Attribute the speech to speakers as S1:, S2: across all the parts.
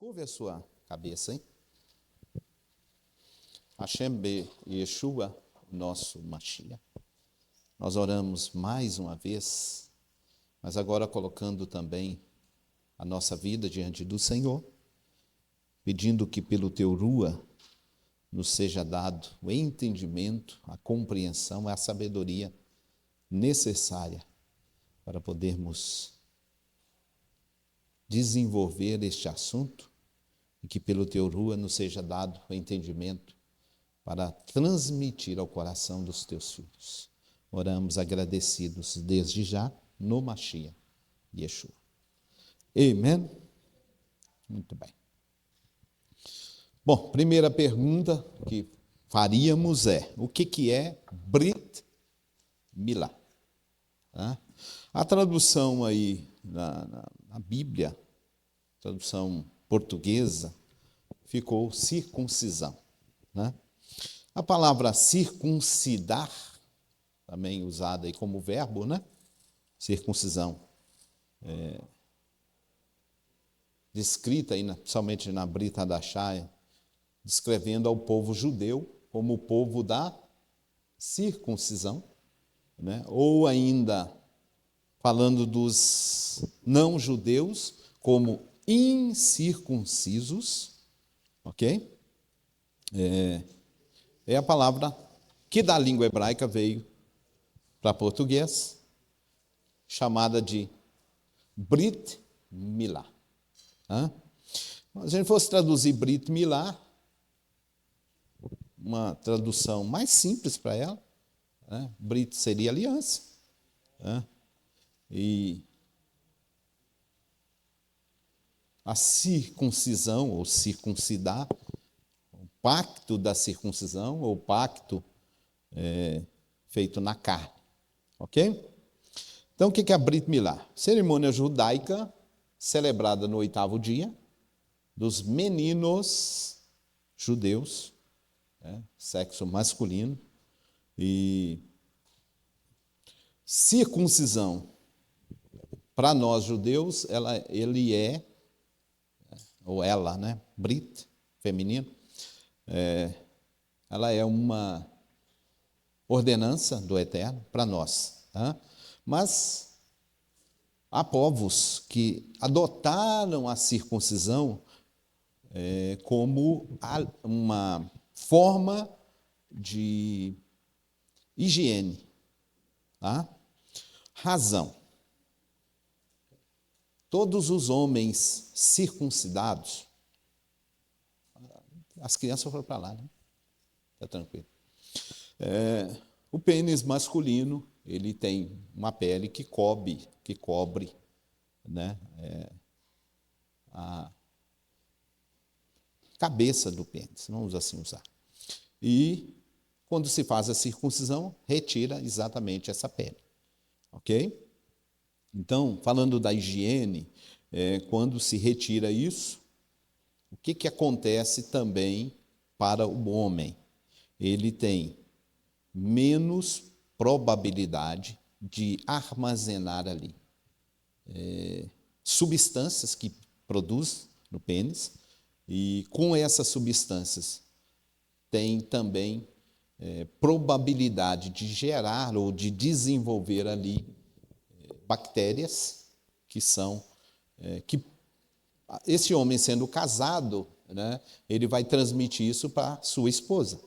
S1: Curve a sua cabeça, hein? Hashem be Yeshua, nosso Mashiach. Nós oramos mais uma vez, mas agora colocando também a nossa vida diante do Senhor, pedindo que pelo teu Rua nos seja dado o entendimento, a compreensão, a sabedoria necessária para podermos desenvolver este assunto e que pelo teu Rua nos seja dado o entendimento para transmitir ao coração dos teus filhos. Oramos agradecidos desde já no Mashiach, Yeshua. Amém? Muito bem. Bom, primeira pergunta que faríamos é, o que é Brit Milá? A tradução aí na Bíblia, tradução portuguesa, ficou circuncisão, né? A palavra circuncidar, também usada aí como verbo, né? Circuncisão, descrita aí, somente na Brit Hadashah, descrevendo ao povo judeu como o povo da circuncisão, né? Ou ainda falando dos não-judeus como incircuncisos, ok? É a palavra que da língua hebraica veio para português, chamada de Brit Milá. Se a gente fosse traduzir Brit Milá, uma tradução mais simples para ela, né? Brit seria aliança, né? E a circuncisão, ou circuncidar, o pacto da circuncisão, ou pacto feito na carne, ok? Então, o que é a Brit Milá? Cerimônia judaica celebrada no 8º dia dos meninos judeus, sexo masculino, e circuncisão, para nós judeus, ele é, ou ela, né, Brit, feminino, ela é uma ordenança do Eterno para nós, tá? Mas há povos que adotaram a circuncisão como uma forma de higiene, tá? Razão. Todos os homens circuncidados, as crianças foram para lá, né? Está tranquilo. O pênis masculino, ele tem uma pele que cobre, né, a cabeça do pênis, vamos assim usar. E quando se faz a circuncisão, retira exatamente essa pele, ok? Então, falando da higiene, quando se retira isso, o que acontece também para o homem? Ele tem menos probabilidade de armazenar ali substâncias que produz no pênis, e com essas substâncias tem também probabilidade de gerar ou de desenvolver ali bactérias que são que esse homem sendo casado, né, ele vai transmitir isso para sua esposa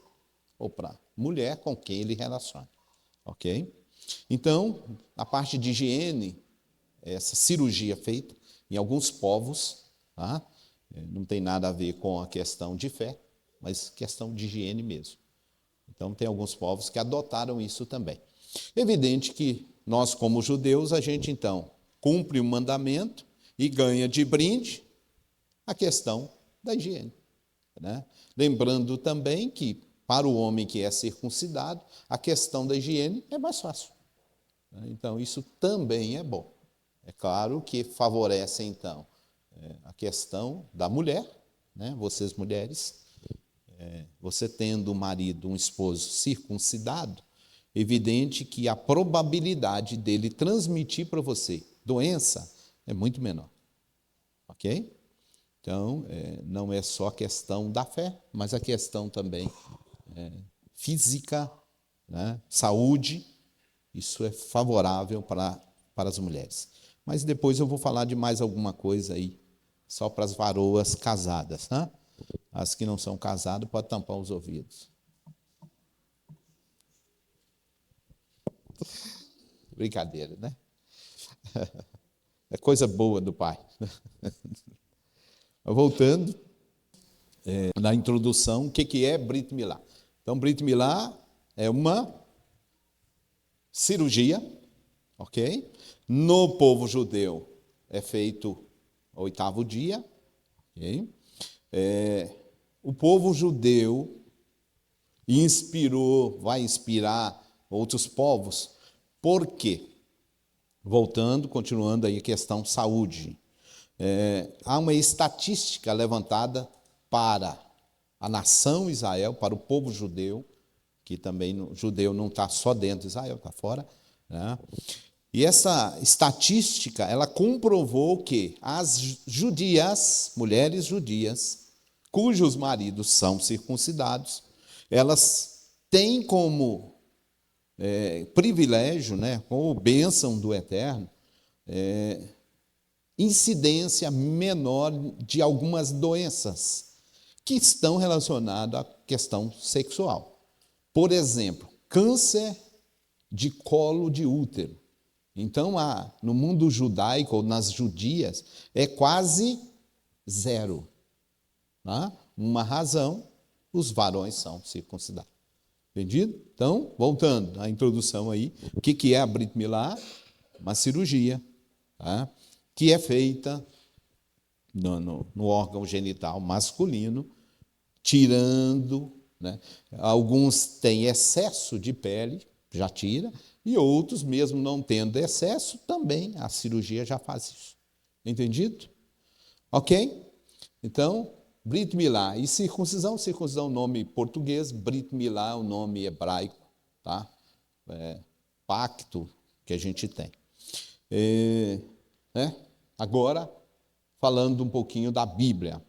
S1: ou para mulher com quem ele relaciona, ok? Então, a parte de higiene, essa cirurgia feita em alguns povos, tá? Não tem nada a ver com a questão de fé, mas questão de higiene mesmo. Então, tem alguns povos que adotaram isso também. Evidente que nós, como judeus, a gente, então, cumpre o mandamento e ganha de brinde a questão da higiene, né? Lembrando também que, para o homem que é circuncidado, a questão da higiene é mais fácil. Então, isso também é bom. É claro que favorece, então, a questão da mulher, né? Vocês mulheres, você tendo um marido, um esposo circuncidado, evidente que a probabilidade dele transmitir para você doença é muito menor, ok? Então, não é só a questão da fé, mas a questão também física, né? Saúde, isso é favorável para as mulheres. Mas depois eu vou falar de mais alguma coisa aí, só para as varoas casadas, né? As que não são casadas podem tampar os ouvidos. Brincadeira, né? É coisa boa do Pai. Voltando na introdução, o que é Brit Milá? Então, Brit Milá é uma cirurgia, ok? No povo judeu é feito ao 8º dia, ok? O povo judeu vai inspirar outros povos. Por quê? Voltando, continuando aí a questão saúde. Há uma estatística levantada para a nação Israel, para o povo judeu, que também o judeu não está só dentro de Israel, está fora, né? E essa estatística, ela comprovou que as judias, mulheres judias, cujos maridos são circuncidados, elas têm como privilégio, né, como bênção do Eterno, incidência menor de algumas doenças que estão relacionadas à questão sexual. Por exemplo, câncer de colo de útero. Então, no mundo judaico, ou nas judias, é quase zero. Tá? Uma razão, os varões são circuncidados. Entendido? Então, voltando à introdução aí, o que é a Brit Milá? Uma cirurgia, tá? Que é feita no órgão genital masculino, tirando, né? Alguns têm excesso de pele, já tira, e outros, mesmo não tendo excesso, também a cirurgia já faz isso. Entendido? Ok? Então, Brit Milá e circuncisão. Circuncisão é o nome português, Brit Milá é o nome hebraico, tá? Pacto que a gente tem. Né? Agora, falando um pouquinho da Bíblia.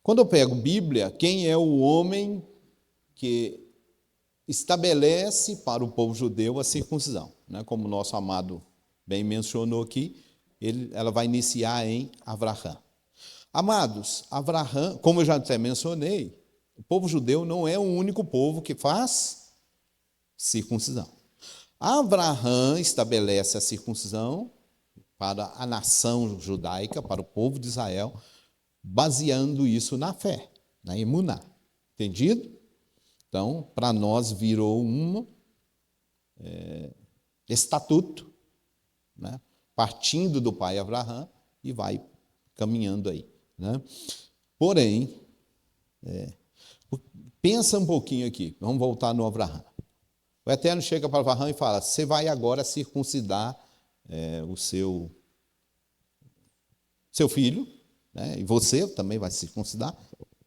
S1: Quando eu pego Bíblia, quem é o homem que estabelece para o povo judeu a circuncisão? Né? Como o nosso amado bem mencionou aqui, ela vai iniciar em Abraão. Amados, Abraão, como eu já até mencionei, o povo judeu não é o único povo que faz circuncisão. Abraão estabelece a circuncisão para a nação judaica, para o povo de Israel, baseando isso na fé, na emuná. Entendido? Então, para nós virou um estatuto, né? Partindo do pai Abraão e vai caminhando aí. Né? Porém, pensa um pouquinho aqui, vamos voltar no Abraão. O Eterno chega para Abraão e fala: você vai agora circuncidar o seu filho, né? E você também vai circuncidar.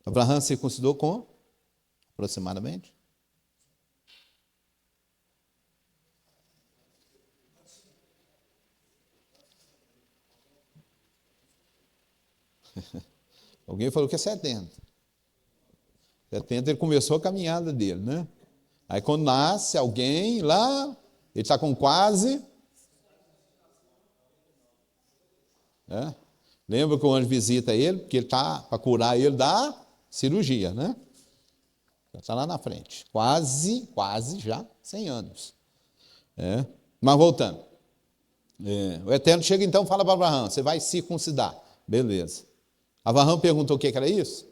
S1: Abraão circuncidou com aproximadamente? Alguém falou que é 70. 70 ele começou a caminhada dele, né? Aí quando nasce alguém lá, ele está com quase. Lembra que o anjo visita ele, porque ele está para curar ele da cirurgia, né? Já está lá na frente. Quase já 100 anos. Mas voltando. O Eterno chega então e fala para Abraão: você vai circuncidar. Beleza. Abraão perguntou o que era isso?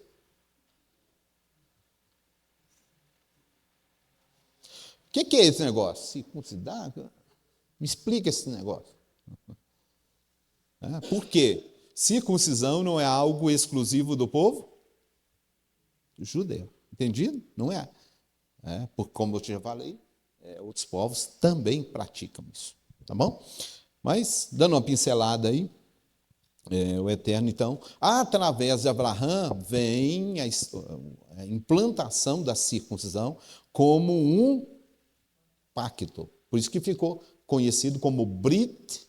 S1: O que é esse negócio? Circuncidar? Me explica esse negócio. Por quê? Circuncisão não é algo exclusivo do povo judeu. Entendido? Não é. Porque, como eu já falei, outros povos também praticam isso. Tá bom? Mas, dando uma pincelada aí, o Eterno, então, através de Abraão, vem a implantação da circuncisão como um pacto. Por isso que ficou conhecido como Brit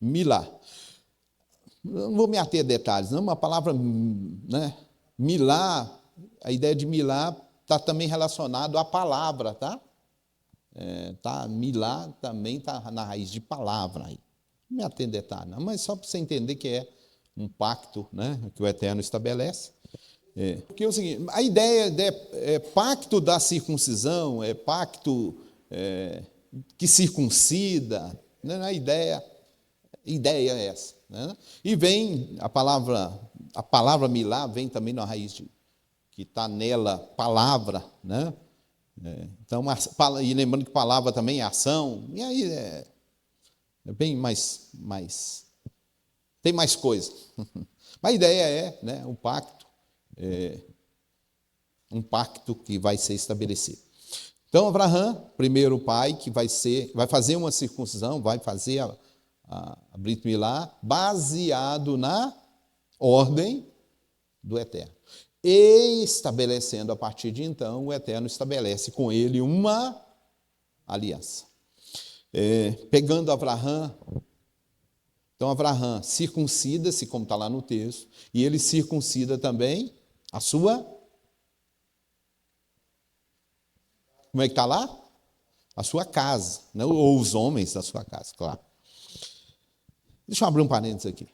S1: Milá. não vou me ater a detalhes, não, uma palavra, né, milá, a ideia de milá está também relacionado à palavra, tá? Milá também está na raiz de palavra aí. Não me ater a detalhes, não, mas só para você entender que é um pacto, né, que o Eterno estabelece. Porque é o seguinte, a ideia é pacto da circuncisão, é pacto que circuncida, né? A ideia é essa. Né? E vem a palavra milá vem também na raiz que está nela, palavra, né? Então, e lembrando que palavra também é ação, e aí é bem mais tem mais coisa. A ideia é, né, um pacto que vai ser estabelecido. Então, Abraão, primeiro pai, que vai fazer uma circuncisão, vai fazer a Brit Milá, baseado na ordem do Eterno. E estabelecendo, a partir de então, o Eterno estabelece com ele uma aliança. Pegando Abraão, então Abraão circuncida-se, como está lá no texto, e ele circuncida também a sua... Como é que está lá? A sua casa, né? Ou os homens da sua casa, claro. Deixa eu abrir um parênteses aqui.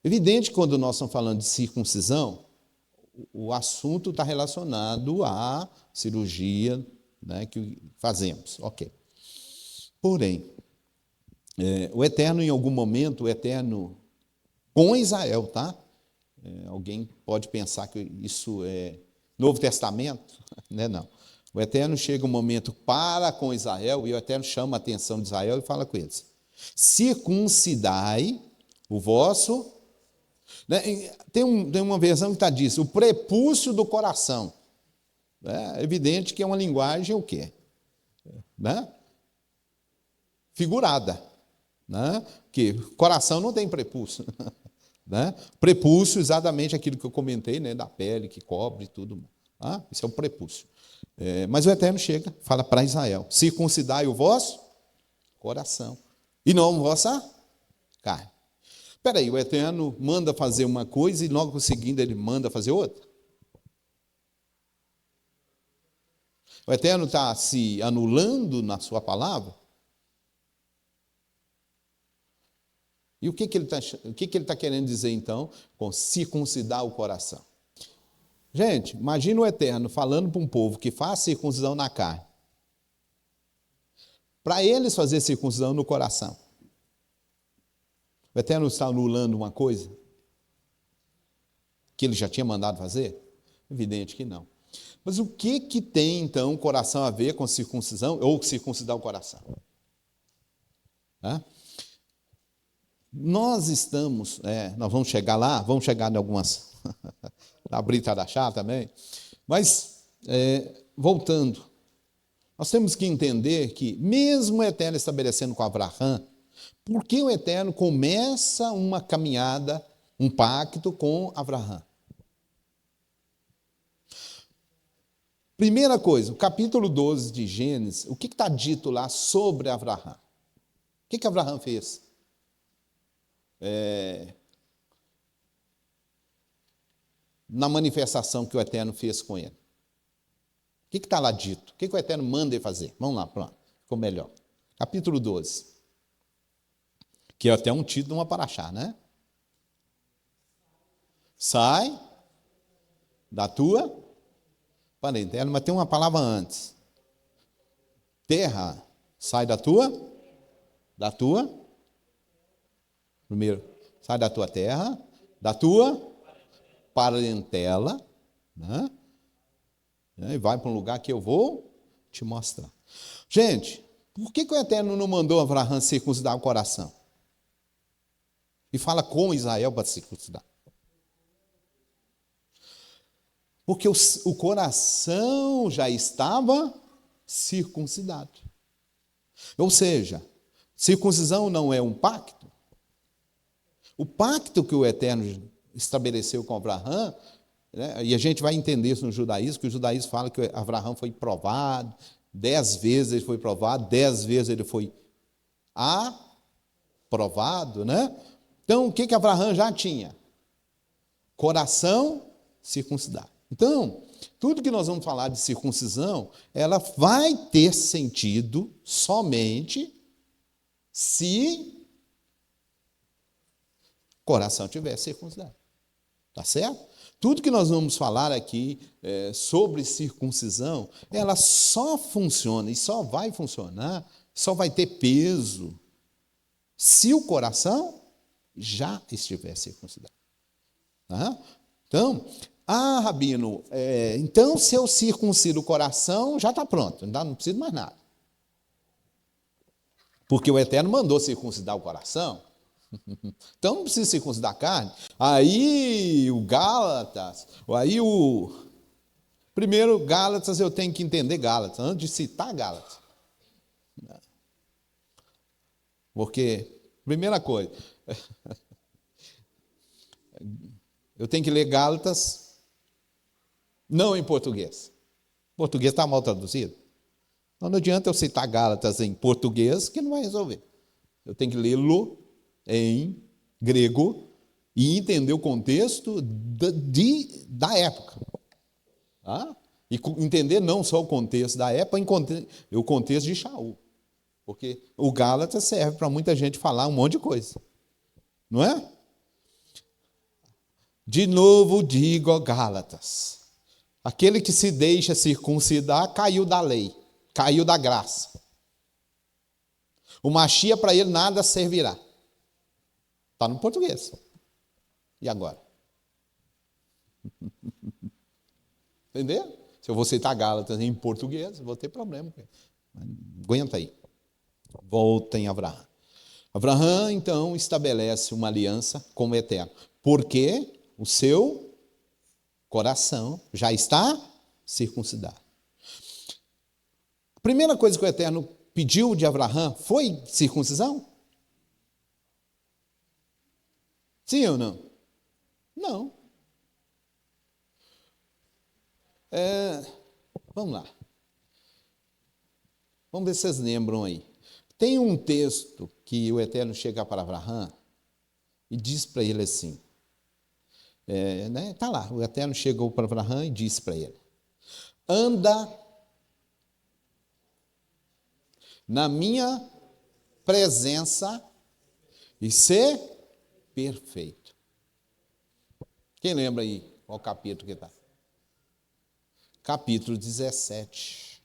S1: Evidente que quando nós estamos falando de circuncisão, o assunto está relacionado à cirurgia, né, que fazemos. Ok. Porém, o Eterno, em algum momento, o Eterno, com Israel, tá? Alguém pode pensar que isso é Novo Testamento, né? Não. O Eterno chega um momento para com Israel, e o Eterno chama a atenção de Israel e fala com eles: circuncidai o vosso... Né? Tem uma versão que está disso, o prepúcio do coração. É evidente que é uma linguagem o quê? Né? Figurada. Né? Porque coração não tem prepúcio. Né? Prepúcio, exatamente aquilo que eu comentei, né? Da pele que cobre tudo. Isso é o prepúcio. Mas o Eterno chega, fala para Israel: circuncidai o vosso coração, e não a vossa carne. Espera aí, o Eterno manda fazer uma coisa e logo seguindo ele manda fazer outra? O Eterno está se anulando na sua palavra? E o que ele está querendo dizer, então, com circuncidar o coração? Gente, imagina o Eterno falando para um povo que faz circuncisão na carne, para eles fazer circuncisão no coração. O Eterno está anulando uma coisa que ele já tinha mandado fazer? Evidente que não. Mas o que tem, então, o coração a ver com circuncisão, ou circuncidar o coração? Nós vamos chegar lá, vamos chegar em algumas, na Brita da Chá também, mas, voltando, nós temos que entender que, mesmo o Eterno estabelecendo com Abraão, por que o Eterno começa uma caminhada, um pacto com Abraão? Primeira coisa, o capítulo 12 de Gênesis, o que está dito lá sobre Abraão? O que Abraão fez? Na manifestação que o Eterno fez com ele. O que está lá dito? O que o Eterno manda ele fazer? Vamos lá, pronto, ficou melhor. Capítulo 12. Que é até um título de uma paraxá, né? Sai da tua parentela, mas tem uma palavra antes. Terra, sai da tua, primeiro, sai da tua terra, da tua parentela, né? E vai para um lugar que eu vou te mostrar. Gente, por que o Eterno não mandou Abraão circuncidar o coração? E fala com Israel para circuncidar. Porque o coração já estava circuncidado. Ou seja, circuncisão não é um pacto. O pacto que o Eterno estabeleceu com Abraão, né, e a gente vai entender isso no judaísmo, que o judaísmo fala que Abraão foi provado, 10 vezes ele foi provado, 10 vezes ele foi provado, né? Então, o que Abraão já tinha? Coração circuncidado. Então, tudo que nós vamos falar de circuncisão, ela vai ter sentido somente se o coração tiver circuncidado. Tá certo? Tudo que nós vamos falar aqui sobre circuncisão, ela só funciona e só vai funcionar, só vai ter peso, se o coração já estiver circuncidado. Tá? Então, Rabino, então se eu circuncido o coração, já está pronto, não preciso mais nada. Porque o Eterno mandou circuncidar o coração. Então não precisa circuncidar a carne. Aí o Gálatas, primeiro Gálatas eu tenho que entender Gálatas, antes de citar Gálatas. Porque, primeira coisa, eu tenho que ler Gálatas não em português. Português está mal traduzido. Então não adianta eu citar Gálatas em português que não vai resolver. Eu tenho que lê-lo em grego e entender o contexto da época. Tá? E entender não só o contexto da época, o contexto de Shaul. Porque o Gálatas serve para muita gente falar um monte de coisa. Não é? De novo digo a Gálatas, aquele que se deixa circuncidar caiu da lei, caiu da graça. O Machia para ele nada servirá. Está no português. E agora? Entendeu? Se eu vou citar Gálatas em português, vou ter problema. Aguenta aí. Volta em Abraão. Abraão, então, estabelece uma aliança com o Eterno. Porque o seu coração já está circuncidado. A primeira coisa que o Eterno pediu de Abraão foi circuncisão? Sim ou não? Não. Vamos lá. Vamos ver se vocês lembram aí. Tem um texto que o Eterno chega para Abraão e diz para ele assim. Tá lá, o Eterno chegou para Abraão e disse para ele: anda na minha presença e ser perfeito. Quem lembra aí qual capítulo que está? Capítulo 17.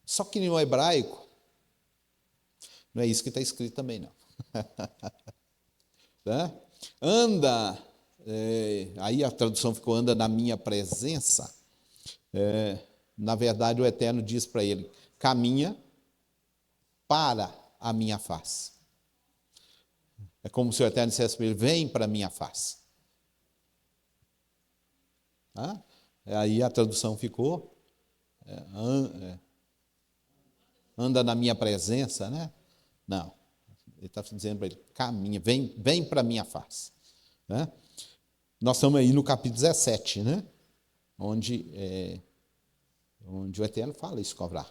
S1: Só que no hebraico, não é isso que está escrito também, não. Tá? Anda, aí a tradução ficou anda na minha presença. Na verdade, o Eterno diz para ele: caminha para a minha face. É como se o Eterno dissesse para ele: vem para a minha face. Tá? Aí a tradução ficou: anda na minha presença, né? Não. Ele está dizendo para ele: caminha, vem para a minha face. Né? Nós estamos aí no capítulo 17, né? Onde o Eterno fala isso com Abraão.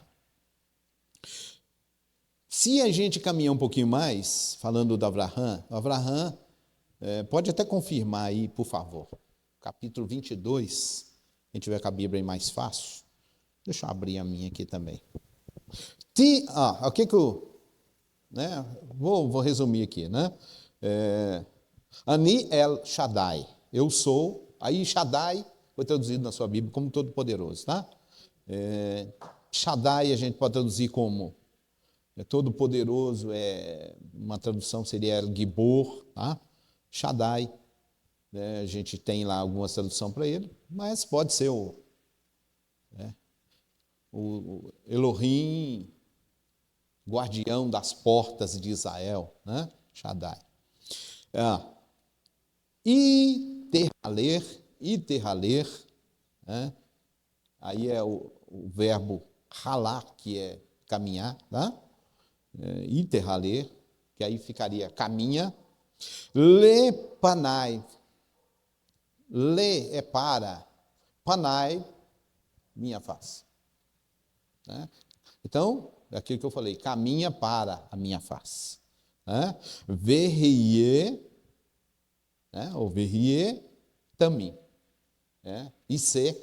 S1: Se a gente caminhar um pouquinho mais, falando do Abraão pode até confirmar aí, por favor. Capítulo 22, quem tiver com a Bíblia aí mais fácil. Deixa eu abrir a minha aqui também. O que eu... Vou resumir aqui, né? Ani El Shaddai, eu sou, aí Shaddai foi traduzido na sua Bíblia como Todo-Poderoso, tá? Shaddai a gente pode traduzir como Todo-Poderoso, uma tradução seria El Gibor, tá? Shaddai, a gente tem lá alguma tradução para ele, mas pode ser o Elohim, guardião das portas de Israel, né? Shaddai. Iterhaler, né? Aí é o verbo ralar, que é caminhar, tá? Iterhaler, que aí ficaria caminha. Lepanai, le é para, panai, minha face. Né? Então, é aquilo que eu falei, caminha para a minha face. né? Verrier, né? Ou verrier também. Né? E ser,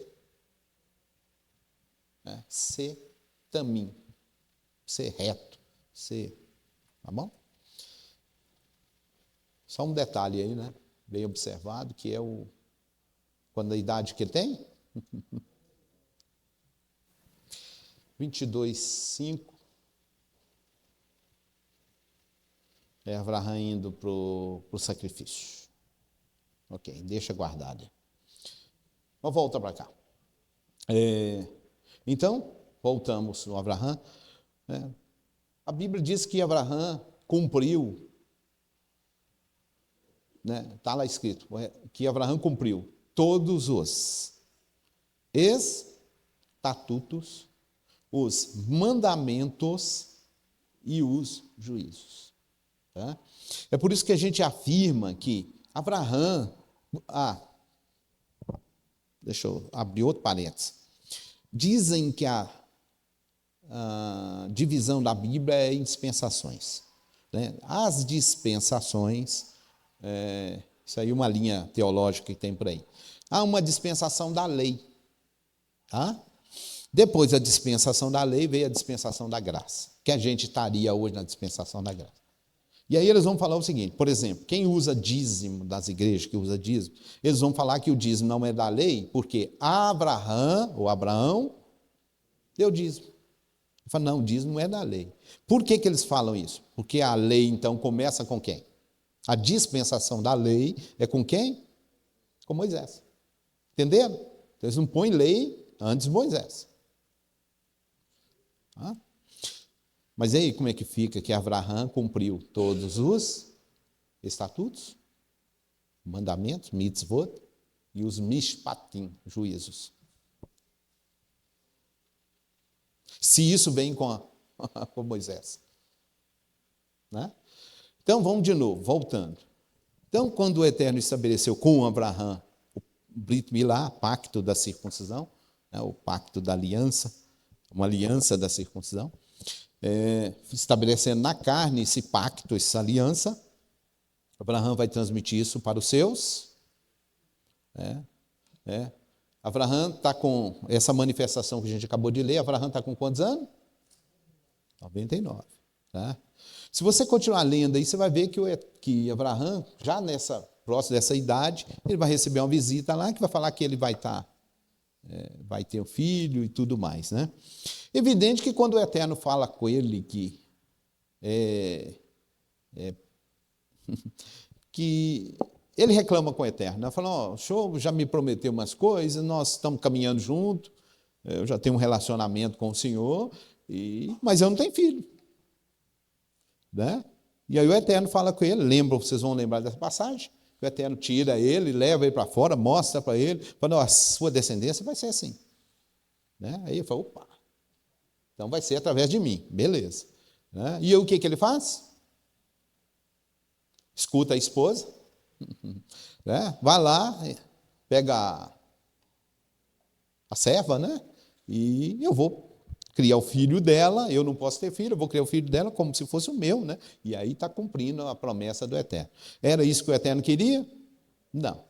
S1: né? Ser também. Ser reto. Ser. Tá bom? Só um detalhe aí, né? Bem observado, que é quando a idade que ele tem? 22:5. É Abraão indo para o sacrifício. Ok, deixa guardado. Vamos voltar para cá. Então, voltamos no Abraão. Né? A Bíblia diz que Abraão cumpriu, né? Está lá escrito, que Abraão cumpriu todos os estatutos, os mandamentos e os juízos. Tá? É por isso que a gente afirma que Abraão... deixa eu abrir outro parênteses. Dizem que a divisão da Bíblia é em dispensações. Né? As dispensações, isso aí é uma linha teológica que tem por aí. Há uma dispensação da lei. Tá? Depois da dispensação da lei, veio a dispensação da graça, que a gente estaria hoje na dispensação da graça. E aí eles vão falar o seguinte, por exemplo, quem usa dízimo das igrejas, que usa dízimo, eles vão falar que o dízimo não é da lei, porque Abraão, deu dízimo. Ele fala, não, o dízimo não é da lei. Por que eles falam isso? Porque a lei, então, começa com quem? A dispensação da lei é com quem? Com Moisés. Entenderam? Então, eles não põem lei antes de Moisés. Mas aí, como é que fica que Abraão cumpriu todos os estatutos, mandamentos, mitzvot, e os mishpatim, juízos? Se isso vem com Moisés. Né? Então, vamos de novo, voltando. Então, quando o Eterno estabeleceu com Abraão o Brit Milá, pacto da circuncisão, né, o pacto da aliança, uma aliança da circuncisão, estabelecendo na carne esse pacto, essa aliança, Abraão vai transmitir isso para os seus. Abraão está com essa manifestação que a gente acabou de ler, Abraão está com quantos anos? 99. Tá? Se você continuar lendo aí, você vai ver que Abraão, já próximo dessa idade, ele vai receber uma visita lá, que vai falar que ele vai ter um filho e tudo mais. Né? Evidente que quando o Eterno fala com ele que ele reclama com o Eterno, né? Fala, o senhor já me prometeu umas coisas, nós estamos caminhando junto, eu já tenho um relacionamento com o senhor, mas eu não tenho filho. Né? E aí o Eterno fala com ele, vocês vão lembrar dessa passagem, o Eterno tira ele, leva ele para fora, mostra para ele, fala, a sua descendência vai ser assim. Né? Aí ele fala, opa, então vai ser através de mim, beleza. Né? E aí, o que ele faz? Escuta a esposa, né? Vai lá, pega a serva, né? E eu vou criar o filho dela, eu não posso ter filho, eu vou criar o filho dela como se fosse o meu, né? E aí está cumprindo a promessa do Eterno. Era isso que o Eterno queria? Não.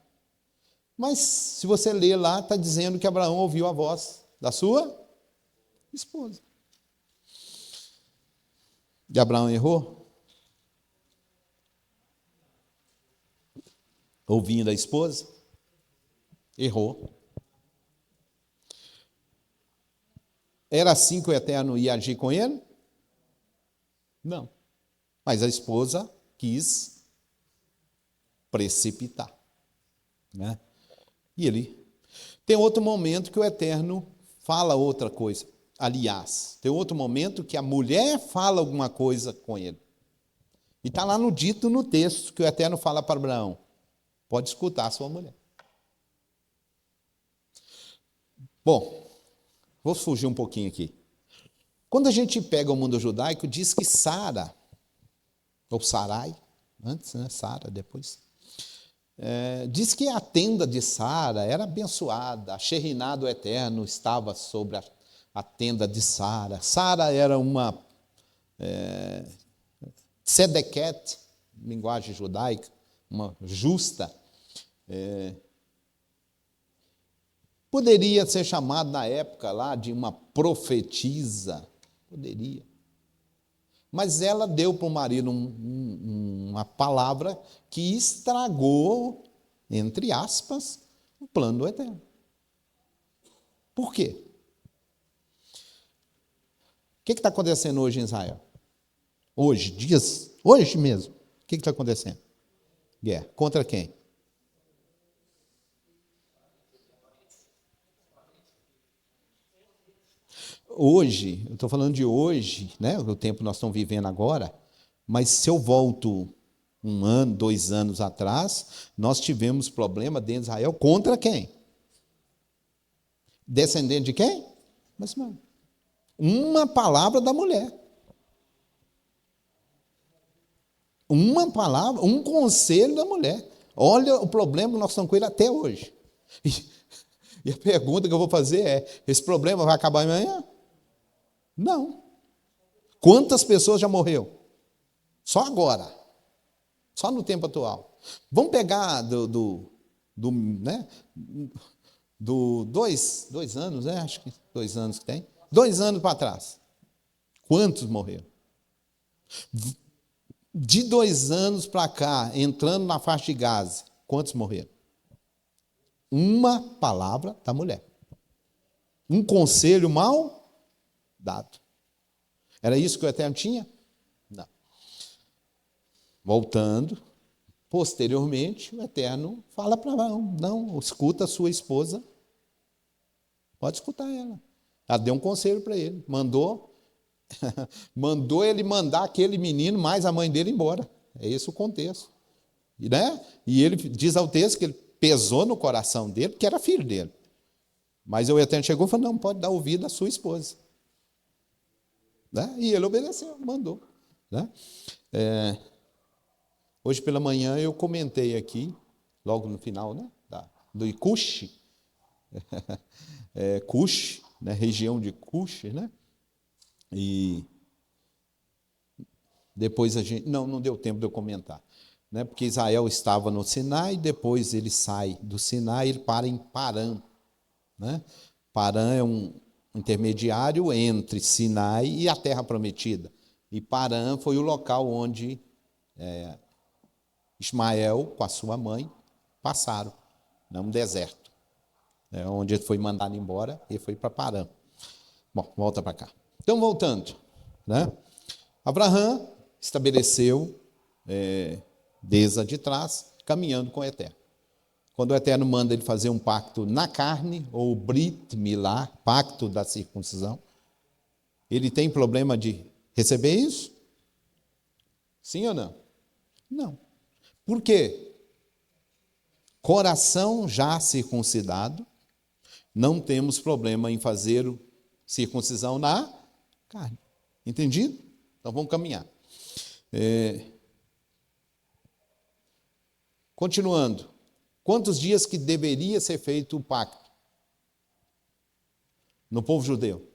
S1: Mas, se você ler lá, está dizendo que Abraão ouviu a voz da sua esposa. E Abraão errou? Ouvindo a esposa? Errou. Era assim que o Eterno ia agir com ele? Não. Mas a esposa quis precipitar. Né? E ele... Tem outro momento que o Eterno fala outra coisa. Aliás, tem outro momento que a mulher fala alguma coisa com ele. E está lá no dito no texto que o Eterno fala para Abraão. Pode escutar a sua mulher. Bom, vou fugir um pouquinho aqui. Quando a gente pega o mundo judaico, diz que Sara, ou Sarai, antes, né? Sara, depois, diz que a tenda de Sara era abençoada, a Sheriná do Eterno estava sobre a tenda de Sara. Sara era uma Sedequete, linguagem judaica, uma justa, poderia ser chamado na época lá de uma profetisa, poderia. Mas ela deu para o marido uma palavra que estragou, entre aspas, o plano do Eterno. Por quê? O que está acontecendo hoje em Israel? Hoje mesmo. O que está acontecendo? Guerra. Contra quem? Hoje, eu estou falando de hoje, né? O tempo que nós estamos vivendo agora, mas se eu volto 1 ano, 2 anos atrás, nós tivemos problema dentro de Israel contra quem? Descendente de quem? Mas não. Uma palavra da mulher. Uma palavra, um conselho da mulher. Olha o problema que nós estamos com ele até hoje. E a pergunta que eu vou fazer é: esse problema vai acabar amanhã? Não. Quantas pessoas já morreu? Só agora. Só no tempo atual. Vamos pegar dois anos, né? Acho que 2 anos que tem. 2 anos para trás. Quantos morreram? De 2 anos para cá, entrando na faixa de Gaza, quantos morreram? Uma palavra da mulher. Um conselho mal dado. Era isso que o Eterno tinha? Não. Voltando, posteriormente, o Eterno fala para não, escuta a sua esposa, pode escutar ela. Ela deu um conselho para ele, mandou ele mandar aquele menino mais a mãe dele embora. É esse o contexto. E ele diz ao texto que ele pesou no coração dele, porque era filho dele. Mas o Eterno chegou e falou: não, pode dar ouvido à sua esposa. E ele obedeceu, mandou. Hoje pela manhã eu comentei aqui, logo no final, do Cush, Cush, né, região de Cush, né? E depois a gente... Não deu tempo de eu comentar. Né, porque Israel estava no Sinai, depois ele sai do Sinai e ele para em Parã. Né? Parã é um intermediário entre Sinai e a Terra Prometida. E Parã foi o local onde Ismael, com a sua mãe, passaram, um deserto. Onde ele foi mandado embora, ele foi para Parã. Bom, volta para cá. Então, voltando. Né? Abraão estabeleceu, desde de trás, caminhando com o Eterno. Quando o Eterno manda ele fazer um pacto na carne, ou Brit Milá, pacto da circuncisão, ele tem problema de receber isso? Sim ou não? Não. Por quê? Coração já circuncidado, não temos problema em fazer circuncisão na carne. Entendido? Então vamos caminhar. Continuando. Quantos dias que deveria ser feito o pacto no povo judeu?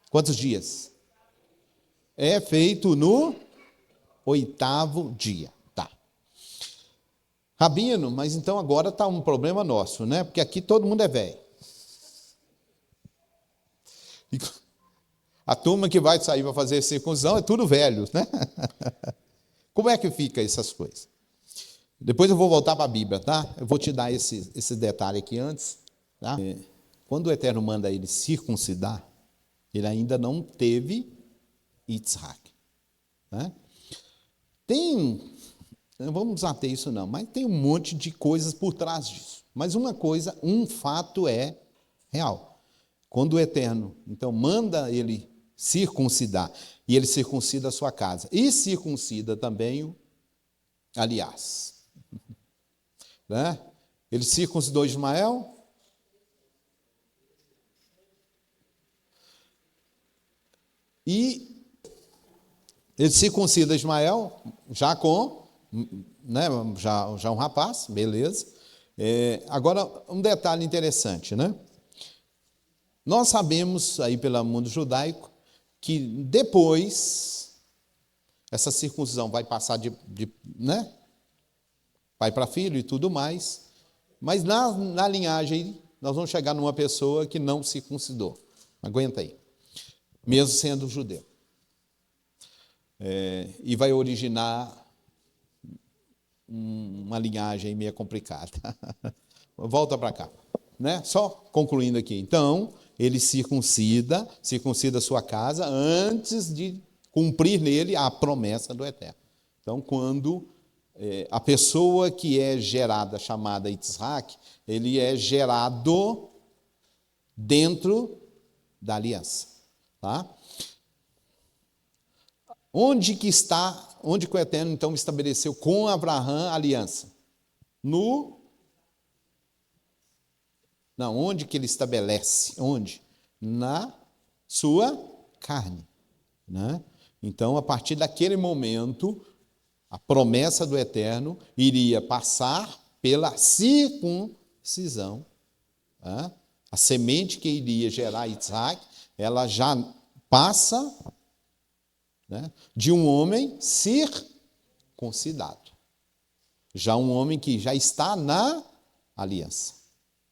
S1: Quantos dias? É feito no 8º dia. Tá. Rabino, mas então agora está um problema nosso, né? Porque aqui todo mundo é velho. A turma que vai sair para fazer circuncisão é tudo velho, né? Como é que fica essas coisas? Depois eu vou voltar para a Bíblia, tá? Eu vou te dar esse detalhe aqui antes. Tá? Quando o Eterno manda ele circuncidar, ele ainda não teve Yitzhak. Né? Não vamos ater isso não, mas tem um monte de coisas por trás disso. Mas uma coisa, um fato é real. Quando o Eterno, então, manda ele circuncidar, e ele circuncida a sua casa, e circuncida também o Aliás. Né? Ele circuncidou Ismael. E ele circuncida Ismael já com, né, já um rapaz, beleza. Agora, um detalhe interessante, né? Nós sabemos, aí pelo mundo judaico, que depois essa circuncisão vai passar né? Pai para filho e tudo mais, mas na linhagem nós vamos chegar numa pessoa que não circuncidou. Aguenta aí. Mesmo sendo judeu. E vai originar uma linhagem meio complicada. Volta para cá. Né? Só concluindo aqui. Então, ele circuncida a sua casa antes de cumprir nele a promessa do Eterno. Então, quando a pessoa que é gerada, chamada Yitzhak, ele é gerado dentro da aliança. Tá? Onde que o Eterno, então, estabeleceu com Abraão a aliança? Não, onde que ele estabelece? Onde? Na sua carne. Né? Então, a partir daquele momento, a promessa do Eterno iria passar pela circuncisão. Né? A semente que iria gerar Isaac, ela já passa, né, de um homem circuncidado. Já um homem que já está na aliança.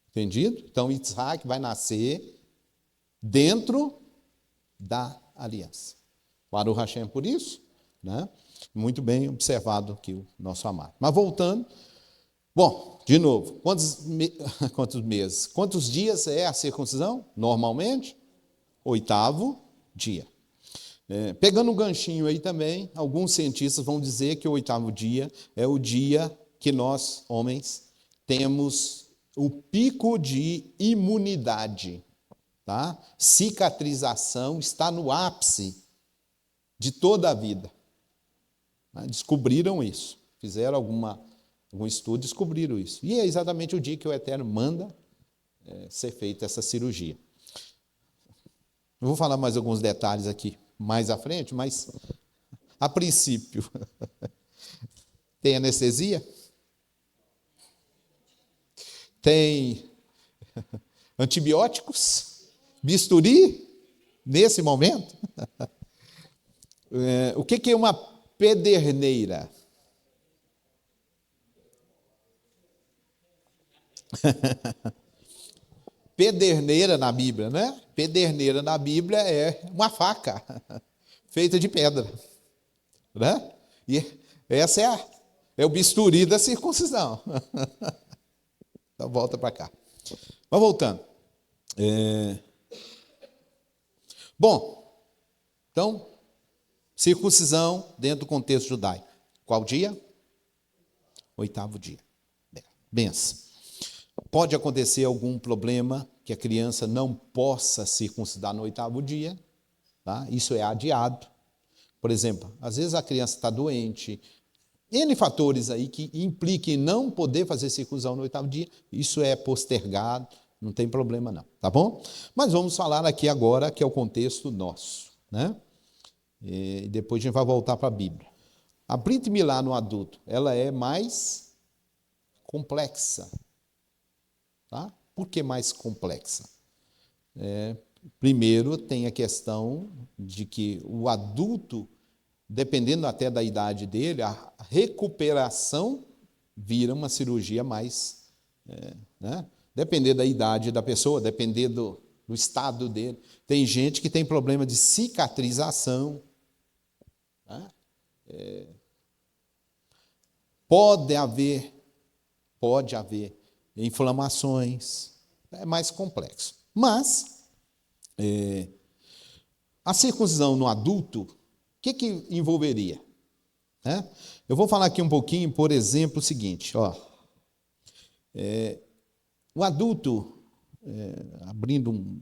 S1: Entendido? Então, Isaac vai nascer dentro da aliança. Baruch Hashem por isso, né? Muito bem observado aqui o nosso amado. Mas voltando, bom, de novo, quantos meses? Quantos dias é a circuncisão? Normalmente, 8º dia. Pegando um ganchinho aí também, alguns cientistas vão dizer que o 8º dia é o dia que nós, homens, temos o pico de imunidade, tá? Cicatrização está no ápice de toda a vida. Descobriram isso, fizeram algum estudo, descobriram isso. E é exatamente o dia que o Eterno manda ser feita essa cirurgia. Eu vou falar mais alguns detalhes aqui mais à frente, mas a princípio, tem anestesia? Tem antibióticos? Bisturi? Nesse momento? O que é uma pederneira? Pederneira na Bíblia, né? Pederneira na Bíblia é uma faca feita de pedra, né? E essa é o bisturi da circuncisão. Então, volta para cá. Mas voltando. Bom, então, circuncisão dentro do contexto judaico. Qual dia? 8º dia. Benção. Pode acontecer algum problema que a criança não possa circuncidar no 8º dia, tá? Isso é adiado. Por exemplo, às vezes a criança está doente, N fatores aí que impliquem não poder fazer circuncisão no 8º dia, isso é postergado, não tem problema não, tá bom? Mas vamos falar aqui agora que é o contexto nosso, né? E depois a gente vai voltar para a Bíblia. A Brit Milá no adulto, ela é mais complexa, tá? Por que mais complexa? Primeiro tem a questão de que o adulto, dependendo até da idade dele, a recuperação vira uma cirurgia mais, né? Depender da idade da pessoa, depender do estado dele. Tem gente que tem problema de cicatrização, né? Pode haver inflamações, é mais complexo. Mas a circuncisão no adulto, o que envolveria? Eu vou falar aqui um pouquinho, por exemplo, o seguinte, o adulto, abrindo um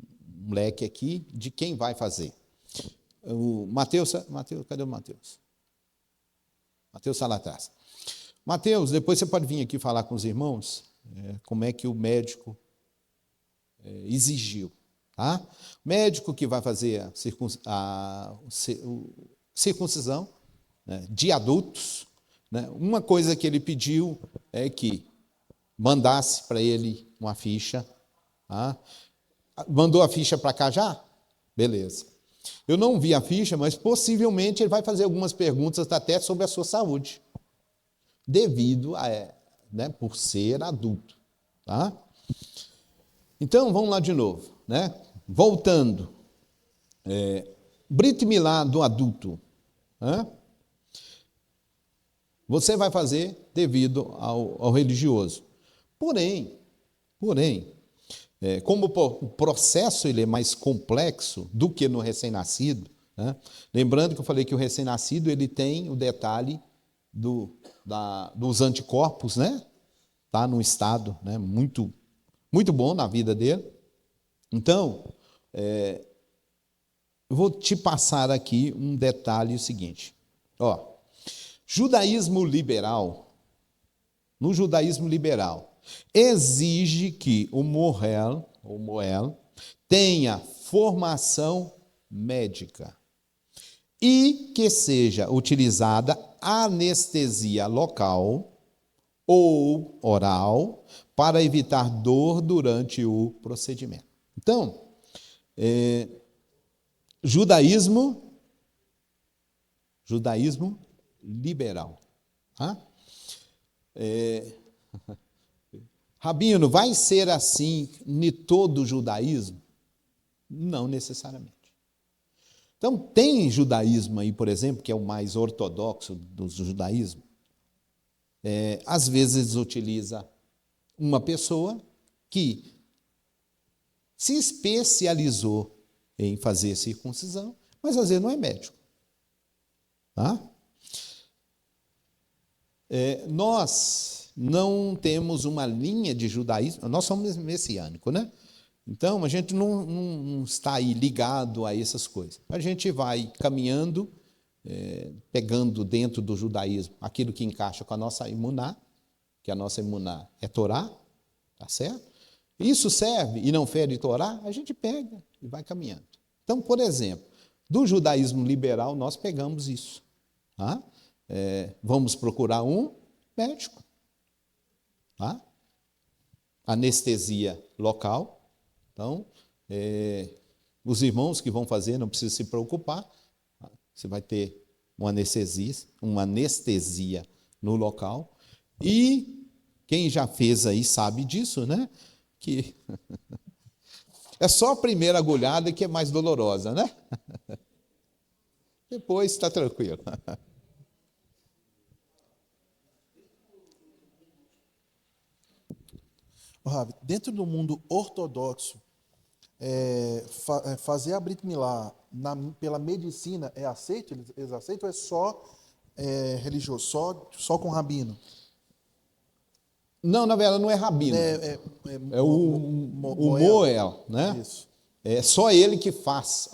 S1: leque aqui, de quem vai fazer. O Mateus, cadê o Mateus? Mateus está lá atrás. Mateus, depois você pode vir aqui falar com os irmãos como é que o médico exigiu. Tá? O médico que vai fazer a circuncisão, né, de adultos, né, uma coisa que ele pediu é que mandasse para ele uma ficha. Tá? Mandou a ficha para cá já? Beleza. Eu não vi a ficha, mas possivelmente ele vai fazer algumas perguntas até sobre a sua saúde, devido a, né, por ser adulto, tá? Então, vamos lá de novo, né? Voltando. Brit Milá do adulto, né? Você vai fazer devido ao religioso. Porém, como o processo ele é mais complexo do que no recém-nascido, né? Lembrando que eu falei que o recém-nascido ele tem o detalhe dos anticorpos, né? Está num estado, né, muito, muito bom na vida dele. Então, eu vou te passar aqui um detalhe seguinte. Ó, judaísmo liberal, no judaísmo liberal, exige que o Moel tenha formação médica e que seja utilizada anestesia local ou oral para evitar dor durante o procedimento. Então, judaísmo liberal. Tá? Rabino, vai ser assim em todo o judaísmo? Não necessariamente. Então, tem judaísmo aí, por exemplo, que é o mais ortodoxo do judaísmo. Às vezes utiliza uma pessoa que se especializou em fazer circuncisão, mas às vezes não é médico. Tá? Nós não temos uma linha de judaísmo, nós somos messiânicos, né? Então, a gente não está aí ligado a essas coisas. A gente vai caminhando, pegando dentro do judaísmo aquilo que encaixa com a nossa imuná, que a nossa imuná é Torá, tá certo? Isso serve e não fere Torá, a gente pega e vai caminhando. Então, por exemplo, do judaísmo liberal, nós pegamos isso. Tá? Vamos procurar um médico. Tá? Anestesia local. Então, os irmãos que vão fazer não precisam se preocupar. Você vai ter uma anestesia no local. E quem já fez aí sabe disso, né? Que é só a primeira agulhada que é mais dolorosa, né? Depois está tranquilo.
S2: Rabi, dentro do mundo ortodoxo, fazer a Brit Milá pela medicina é aceito? Eles aceitam ou é só religioso, só com rabino?
S1: Não, na verdade não é rabino. É o Moel, né?
S2: Isso.
S1: É só ele que faz.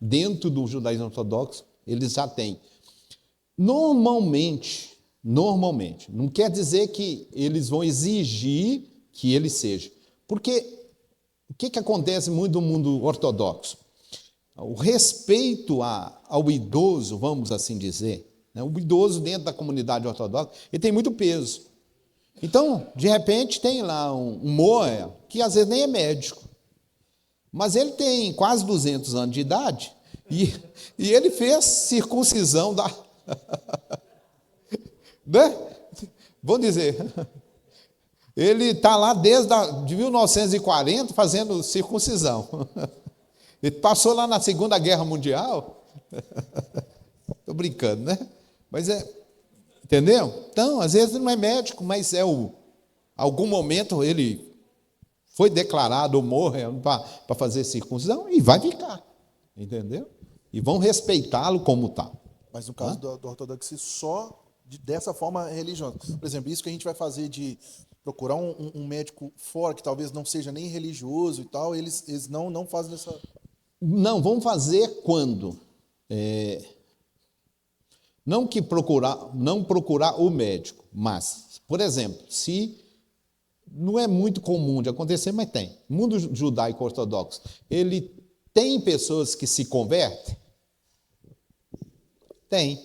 S1: Dentro do judaísmo ortodoxo, eles já têm. Normalmente, não quer dizer que eles vão exigir que ele seja. Porque o que acontece muito no mundo ortodoxo? O respeito ao idoso, vamos assim dizer, né? O idoso dentro da comunidade ortodoxa, ele tem muito peso. Então, de repente, tem lá um Moel, que às vezes nem é médico, mas ele tem quase 200 anos de idade e ele fez circuncisão da... né? Vamos dizer, ele está lá de 1940 fazendo circuncisão. Ele passou lá na Segunda Guerra Mundial. Estou brincando, né? Mas entendeu? Então, às vezes não é médico, mas algum momento ele foi declarado ou morreu para fazer circuncisão e vai ficar, entendeu? E vão respeitá-lo como tal.
S2: Mas no caso do ortodoxo, só dessa forma religiosa. Por exemplo, isso que a gente vai fazer de procurar um médico fora, que talvez não seja nem religioso e tal, eles não fazem essa...
S1: Não, vão fazer quando? Não procurar o médico, mas, por exemplo, se não é muito comum de acontecer, mas tem. O mundo judaico ortodoxo, ele tem pessoas que se convertem? Tem.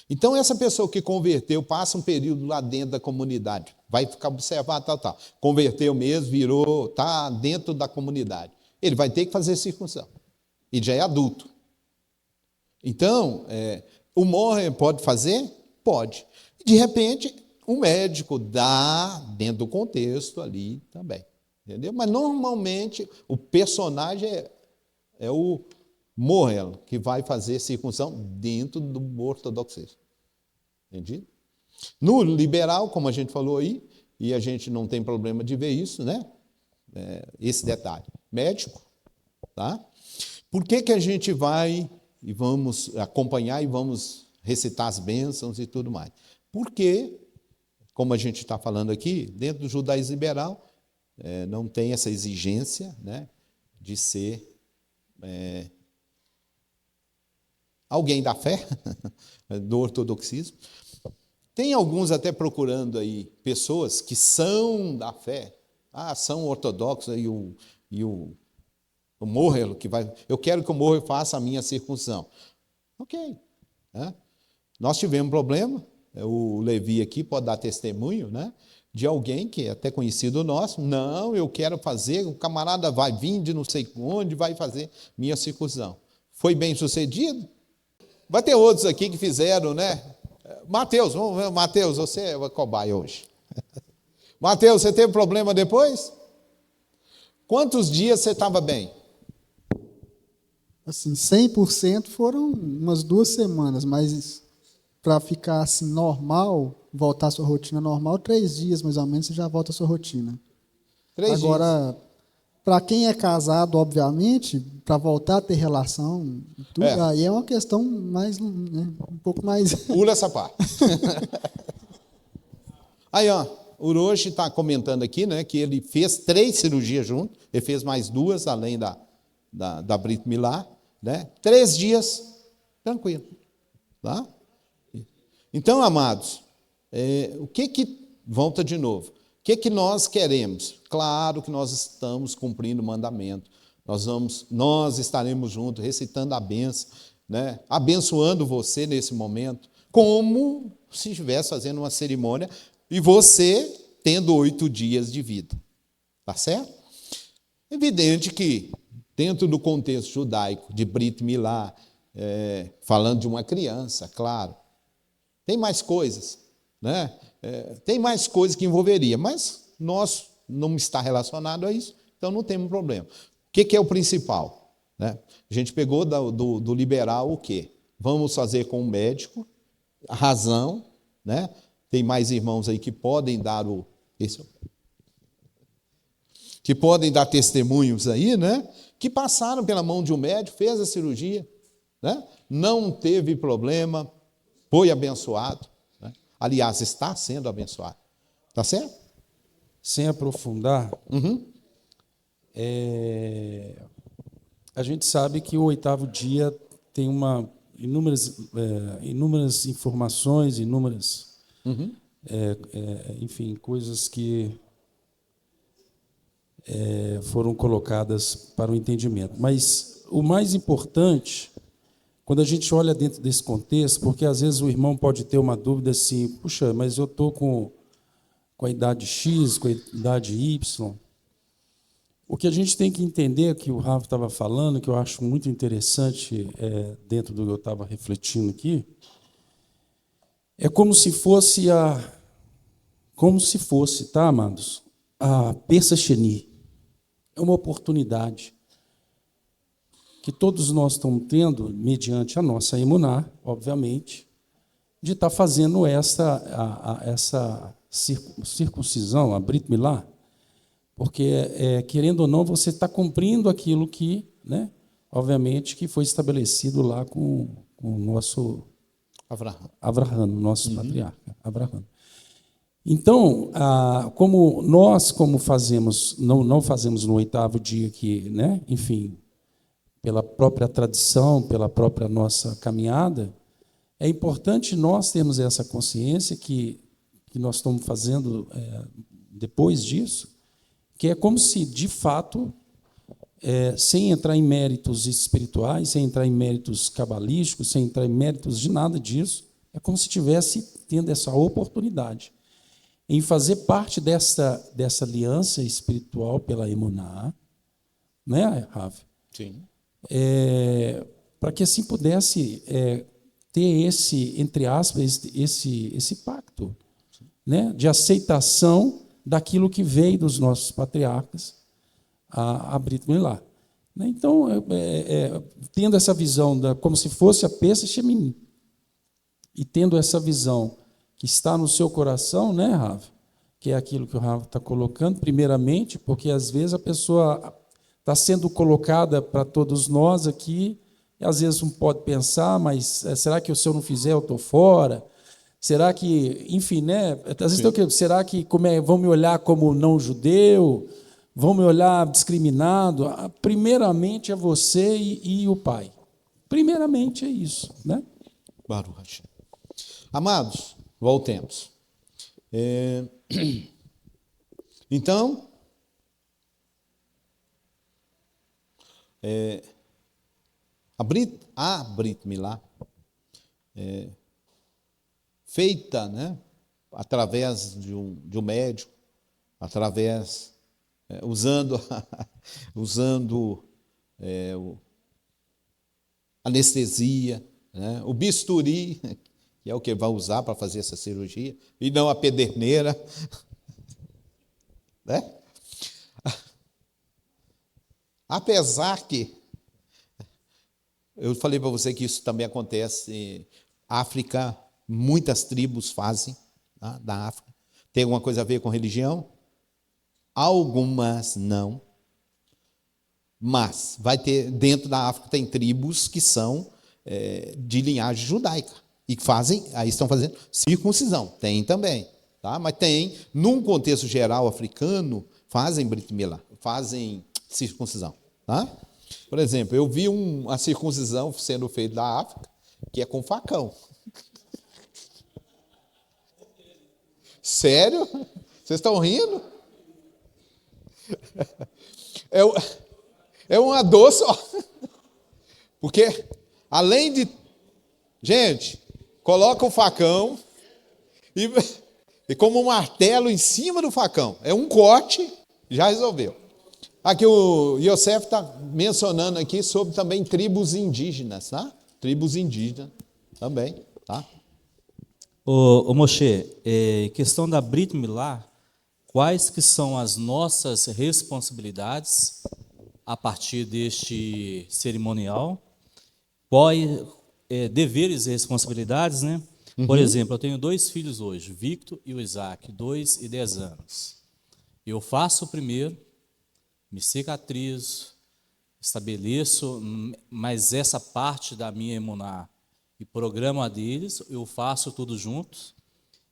S1: Então, essa pessoa que converteu, passa um período lá dentro da comunidade, vai ficar observado, tal. Converteu mesmo, virou, está dentro da comunidade. Ele vai ter que fazer circuncisão. Ele já é adulto. Então, o Moher pode fazer? Pode. De repente, o médico dá dentro do contexto ali também. Entendeu? Mas, normalmente, o personagem é o Moher, que vai fazer circuncisão dentro do ortodoxismo. Entendido? No liberal, como a gente falou aí, e a gente não tem problema de ver isso, né? Esse detalhe. Médico, tá? Por que a gente vai e vamos acompanhar e vamos recitar as bênçãos e tudo mais? Porque, como a gente está falando aqui, dentro do judaísmo liberal, não tem essa exigência, né, de ser alguém da fé, do ortodoxismo. Tem alguns até procurando aí pessoas que são da fé, são ortodoxos, e o Moher, que vai, eu quero que o Moher faça a minha circuncisão. Ok. Né? Nós tivemos um problema, o Levi aqui pode dar testemunho, né, de alguém que é até conhecido nosso, não, eu quero fazer, o camarada vai vir de não sei onde, vai fazer minha circuncisão. Foi bem sucedido? Vai ter outros aqui que fizeram, né? Mateus, vamos ver, Mateus, você é o cobaia hoje. Mateus, você teve problema depois? Quantos dias você estava bem?
S3: Assim, 100% foram umas 2 semanas, mas para ficar assim normal, voltar à sua rotina normal, 3 dias mais ou menos você já volta à sua rotina.
S1: 3
S3: Agora, para quem é casado, obviamente, para voltar a ter relação, tudo, aí é uma questão mais, né, um pouco mais.
S1: Pula essa parte. Aí, ó, o Uroshi está comentando aqui, né, que ele fez 3 cirurgias junto, ele fez mais 2, além da Brit Milá, né? 3 dias, tranquilo. Tá? Então, amados, volta de novo, o que nós queremos? Claro que nós estamos cumprindo o mandamento, nós estaremos juntos, recitando a bênção, né? Abençoando você nesse momento, como se estivesse fazendo uma cerimônia, e você tendo 8 dias de vida. Tá certo? Evidente que, dentro do contexto judaico, de Brit Milá, falando de uma criança, claro, tem mais coisas, né? Tem mais coisas que envolveria, mas nós não está relacionado a isso, então não temos problema. O que é o principal? Né? A gente pegou do liberal o quê? Vamos fazer com o médico, a razão, né? Tem mais irmãos aí que podem dar que podem dar testemunhos aí, né? Que passaram pela mão de um médico, fez a cirurgia, né? Não teve problema, foi abençoado, né? Aliás, está sendo abençoado. Tá certo?
S4: Sem aprofundar, a gente sabe que o 8º dia tem inúmeras informações, enfim, coisas que foram colocadas para o entendimento. Mas o mais importante, quando a gente olha dentro desse contexto, porque às vezes o irmão pode ter uma dúvida assim, puxa, mas eu estou com a idade X, com a idade Y. O que a gente tem que entender, que o Rafa estava falando, que eu acho muito interessante dentro do que eu estava refletindo aqui, é como se fosse, tá, amados? A Persa Sheni. É uma oportunidade que todos nós estamos tendo, mediante a nossa emuná, obviamente, de estar fazendo essa circuncisão, a Brit Milá, porque, querendo ou não, você está cumprindo aquilo que, né, obviamente, que foi estabelecido lá com o nosso Avraham, nosso patriarca, Avraham. Então, como fazemos, não fazemos no 8º dia que, né, enfim, pela própria tradição, pela própria nossa caminhada, é importante nós termos essa consciência que nós estamos fazendo depois disso, que é como se, de fato, sem entrar em méritos espirituais, sem entrar em méritos cabalísticos, sem entrar em méritos de nada disso, é como se estivesse tendo essa oportunidade em fazer parte dessa aliança espiritual pela emuná, né, Rafa?
S1: Sim.
S4: para que assim pudesse ter esse, entre aspas, esse pacto, né, de aceitação daquilo que veio dos nossos patriarcas, a Brit Milá. Então, tendo essa visão como se fosse a Pesach Shemini, e tendo essa visão que está no seu coração, né, Rafa? Que é aquilo que o Rafa está colocando, primeiramente, porque às vezes a pessoa está sendo colocada para todos nós aqui, e às vezes não pode pensar, mas será que se eu não fizer eu estou fora? Será que, enfim, né? Às vezes será que vão me olhar como não judeu? Vão me olhar discriminado? Primeiramente é você e o pai. Primeiramente é isso, né?
S1: Baruch Hashem. Amados, voltemos. Então, a Brit Milá, feita, né, através de um médico, através, usando anestesia, né, o bisturi, que é o que vai usar para fazer essa cirurgia, e não a pederneira, né? Apesar que eu falei para você que isso também acontece em África, muitas tribos fazem, tá, da África. Tem alguma coisa a ver com religião? Algumas não. Mas vai ter, dentro da África tem tribos que são de linhagem judaica e que fazem, aí estão fazendo circuncisão. Tem também, tá? Mas tem, num contexto geral africano, fazem Brit Milá, fazem circuncisão, tá? Por exemplo, eu vi uma circuncisão sendo feita da África, que é com facão. Sério? Vocês estão rindo? É uma dor só. Porque, além de... Gente, coloca o facão e como um martelo em cima do facão. É um corte, já resolveu. Aqui o Yosef está mencionando aqui sobre também tribos indígenas, tá? Tribos indígenas também, tá?
S5: Ô Moshe, questão da Brit Milá, quais que são as nossas responsabilidades a partir deste cerimonial? Deveres e responsabilidades, né? Por exemplo, eu tenho 2 filhos hoje, Victor e o Isaac, 2 e 10 anos. Eu faço o primeiro, me cicatrizo, estabeleço, mas essa parte da minha emuná e programa deles, eu faço tudo junto.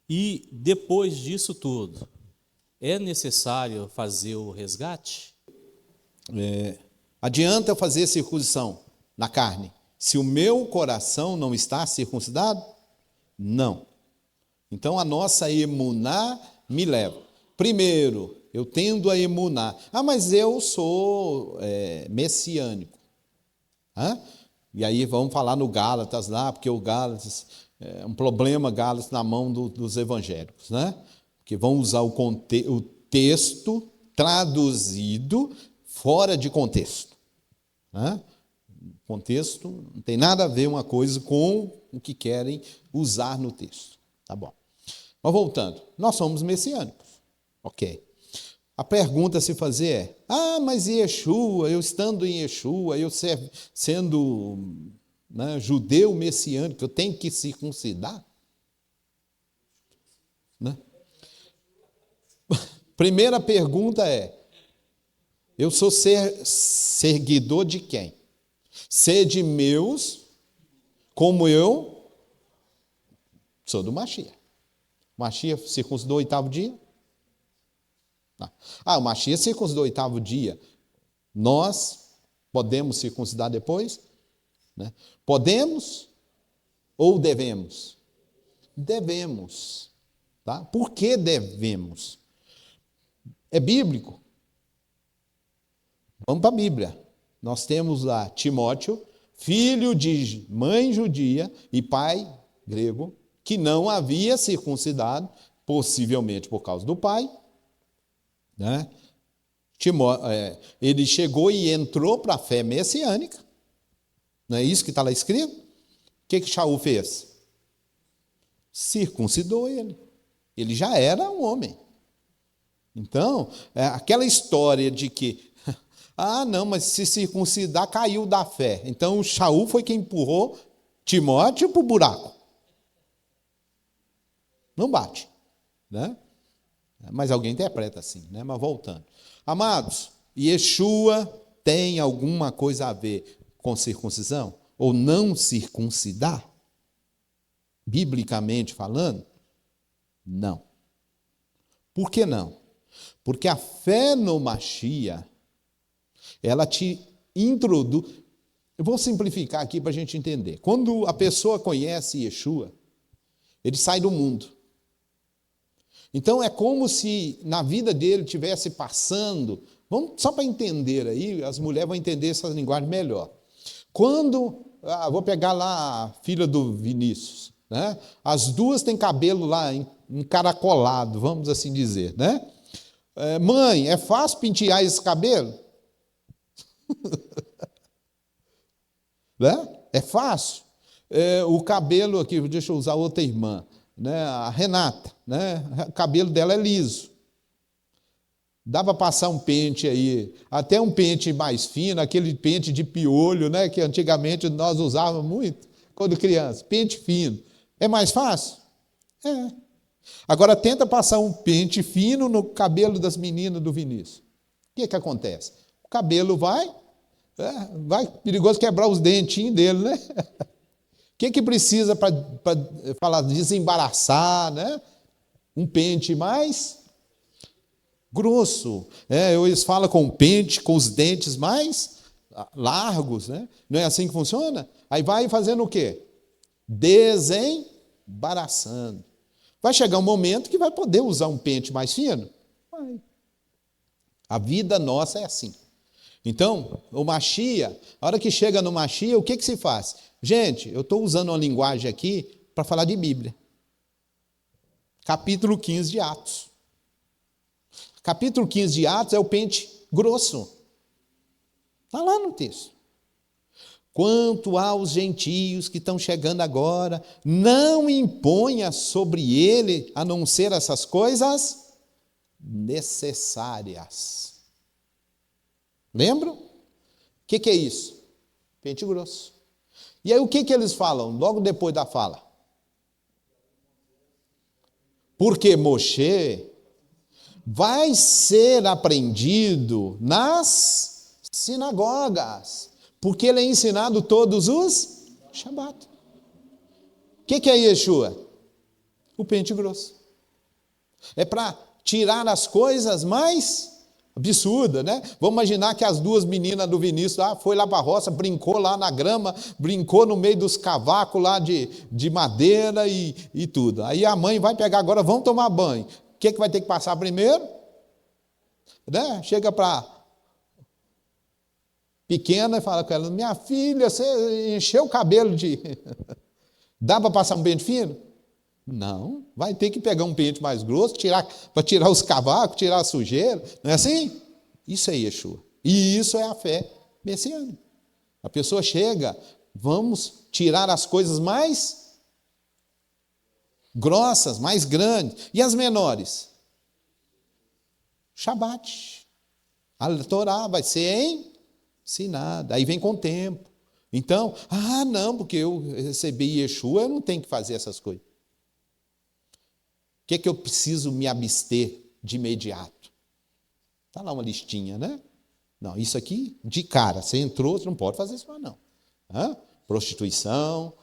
S5: E depois disso tudo, é necessário fazer o resgate?
S1: Adianta eu fazer circuncisão na carne se o meu coração não está circuncidado? Não. Então a nossa emuná me leva. Primeiro, eu tendo a emuná. Mas eu sou messiânico. E aí vamos falar no Gálatas lá, porque o Gálatas é um problema, Gálatas na mão dos evangélicos, né? Porque vão usar o texto traduzido fora de contexto. Né? Contexto não tem nada a ver uma coisa com o que querem usar no texto. Tá bom. Mas voltando, nós somos messiânicos. Ok. A pergunta a se fazer mas Yeshua, eu estando em Yeshua, eu sendo judeu messiânico, eu tenho que circuncidar? Né? Primeira pergunta eu sou seguidor de quem? Sede meus, como eu sou do Mashiach. O Mashiach circuncidou o 8º dia? O Mashiach circuncidou o 8º dia. Nós podemos circuncidar depois? Né? Podemos ou devemos? Devemos. Tá? Por que devemos? É bíblico. Vamos para a Bíblia. Nós temos lá Timóteo, filho de mãe judia e pai grego, que não havia circuncidado, possivelmente por causa do pai. Né? Ele chegou e entrou para a fé messiânica. Não é isso que está lá escrito? O que Shaul fez? Circuncidou ele. Ele já era um homem. Então, aquela história de que, não, mas se circuncidar, caiu da fé. Então, o Shaul foi quem empurrou Timóteo para o buraco. Não bate, né? Mas alguém interpreta assim, né? Mas voltando. Amados, Yeshua tem alguma coisa a ver com circuncisão? Ou não circuncidar? Biblicamente falando? Não. Por que não? Porque a fé no Mashiach, ela te introduz. Eu vou simplificar aqui para a gente entender. Quando a pessoa conhece Yeshua, ele sai do mundo. Então é como se na vida dele tivesse passando, vamos só para entender aí, as mulheres vão entender essa linguagem melhor. Quando, vou pegar lá a filha do Vinícius, né? As duas têm cabelo lá encaracolado, vamos assim dizer, né? Mãe, é fácil pentear esse cabelo? Né? É fácil. O cabelo aqui, deixa eu usar outra irmã, né? A Renata, né? O cabelo dela é liso. Dá para passar um pente aí, até um pente mais fino, aquele pente de piolho, né? Que antigamente nós usávamos muito quando criança, pente fino. É mais fácil? É. Agora tenta passar um pente fino no cabelo das meninas do Vinícius. O que acontece? O cabelo vai perigoso quebrar os dentinhos dele, né? O que precisa para falar desembaraçar, né? Um pente mais grosso. Eles falam com pente, com os dentes mais largos, né? Não é assim que funciona? Aí vai fazendo o quê? Desembaraçando. Vai chegar um momento que vai poder usar um pente mais fino? Vai. A vida nossa é assim. Então, o Mashiach, a hora que chega no Mashiach, o que se faz? Gente, eu estou usando uma linguagem aqui para falar de Bíblia. Capítulo 15 de Atos. Capítulo 15 de Atos é o pente grosso. Está lá no texto. Quanto aos gentios que estão chegando agora, não imponha sobre ele a não ser essas coisas necessárias. Lembram? O que é isso? Pente grosso. E aí o que eles falam logo depois da fala? Porque Moshe vai ser apreendido nas sinagogas, porque ele é ensinado todos os Shabat. O que é Yeshua? O pente grosso. É para tirar as coisas mais absurdas, né? Vamos imaginar que as duas meninas do Vinícius foi lá para a roça, brincou lá na grama, brincou no meio dos cavacos lá de madeira e tudo. Aí a mãe vai pegar agora, vamos tomar banho. O que vai ter que passar primeiro? Né? Chega para pequena e fala com ela, minha filha, você encheu o cabelo de... Dá para passar um pente fino? Não, vai ter que pegar um pente mais grosso, para tirar os cavacos, tirar a sujeira, não é assim? Isso é Yeshua. E isso é a fé messiânica. A pessoa chega, vamos tirar as coisas mais grossas, mais grandes. E as menores? Shabat. A Torá vai ser ensinada. Aí vem com o tempo. Então, não, porque eu recebi Yeshua, eu não tenho que fazer essas coisas. O que eu preciso me abster de imediato? Está lá uma listinha, né? Não, isso aqui, de cara, você entrou, você não pode fazer isso, não. Prostituição,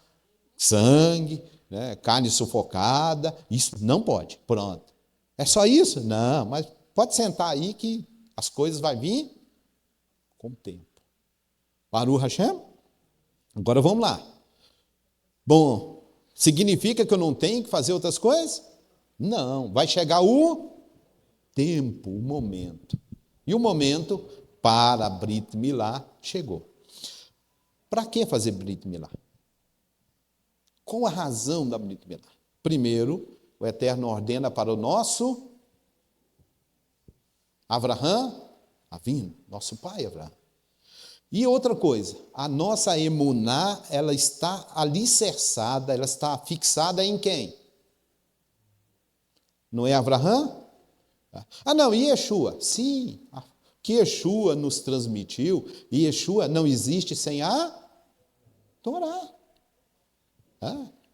S1: sangue, né? Carne sufocada, isso não pode. Pronto. É só isso? Não, mas pode sentar aí que as coisas vão vir com o tempo. Baruch Hashem? Agora vamos lá. Bom, significa que eu não tenho que fazer outras coisas? Não, vai chegar o tempo, o momento. E o momento para Brit Milá chegou. Para que fazer Brit Milá? Qual a razão da Brit Milá? Primeiro, o Eterno ordena para o nosso Avraham Avinu, nosso pai Avraham, E outra coisa, a nossa emuná, ela está alicerçada, ela está fixada em quem? Não é Abraão? Ah, não, e Yeshua? Sim, que Yeshua nos transmitiu, e Yeshua não existe sem a Torá.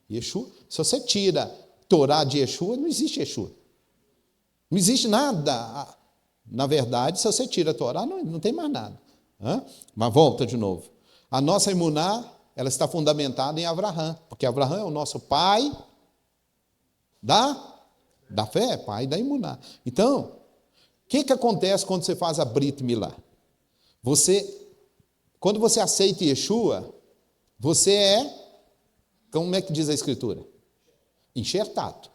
S1: Yeshua, se você tira Torá de Yeshua, não existe Yeshua. Não existe nada. Na verdade, se você tira a Torá, não tem mais nada. Mas volta de novo. A nossa emuná, ela está fundamentada em Abraão, porque Abraão é o nosso pai da fé, pai da emuná. Então, o que acontece quando você faz a Brit Milá? Quando você aceita Yeshua, você é, como é que diz a Escritura? Enxertado.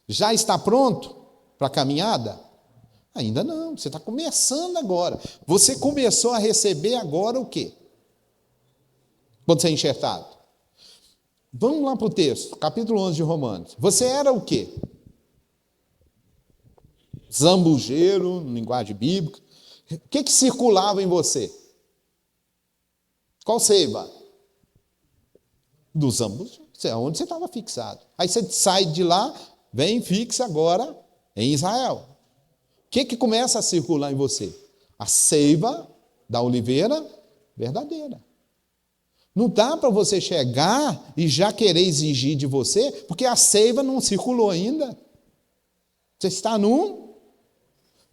S1: Já está pronto para a caminhada? Ainda não, você está começando agora. Você começou a receber agora o quê? Quando você é enxertado. Vamos lá para o texto, capítulo 11 de Romanos. Você era o quê? Zambujeiro, linguagem bíblica. O que circulava em você? Qual seiva? Do zambujeiro. Onde você estava fixado. Aí você sai de lá, vem e fixa agora em Israel. O que começa a circular em você? A seiva da oliveira verdadeira. Não dá para você chegar e já querer exigir de você, porque a seiva não circulou ainda. Você está num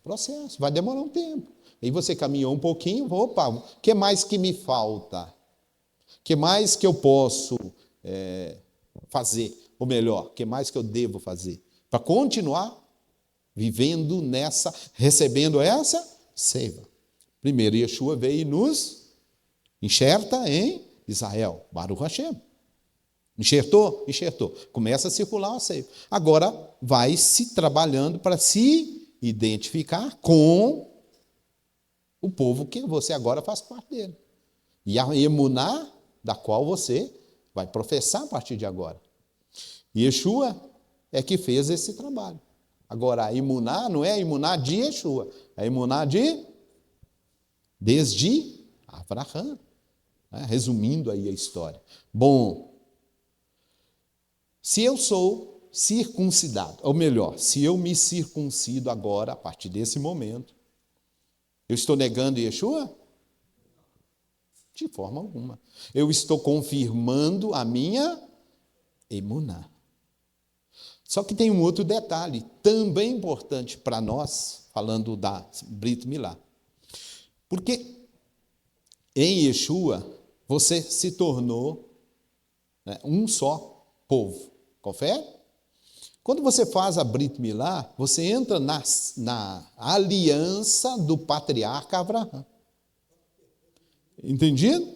S1: processo, vai demorar um tempo. Aí você caminhou um pouquinho, opa, o que mais que me falta? O que mais que eu posso fazer? Ou melhor, o que mais que eu devo fazer? Para continuar vivendo recebendo essa seiva. Primeiro, Yeshua veio e nos enxerta em Israel. Baruch Hashem. Enxertou? Enxertou. Começa a circular a seiva. Agora, vai se trabalhando para se identificar com o povo que você agora faz parte dele. E a emuná, da qual você vai professar a partir de agora. Yeshua é que fez esse trabalho. Agora, a emuná não é a emuná de Yeshua, é a emuná desde Abraão. Resumindo aí a história. Bom, se eu sou circuncidado, ou melhor, se eu me circuncido agora, a partir desse momento, eu estou negando Yeshua? De forma alguma. Eu estou confirmando a minha emuná. Só que tem um outro detalhe, também importante para nós, falando da Brit Milá. Porque em Yeshua, você se tornou um só povo. Confere? Quando você faz a Brit Milá, você entra na aliança do patriarca Abraão. Entendido?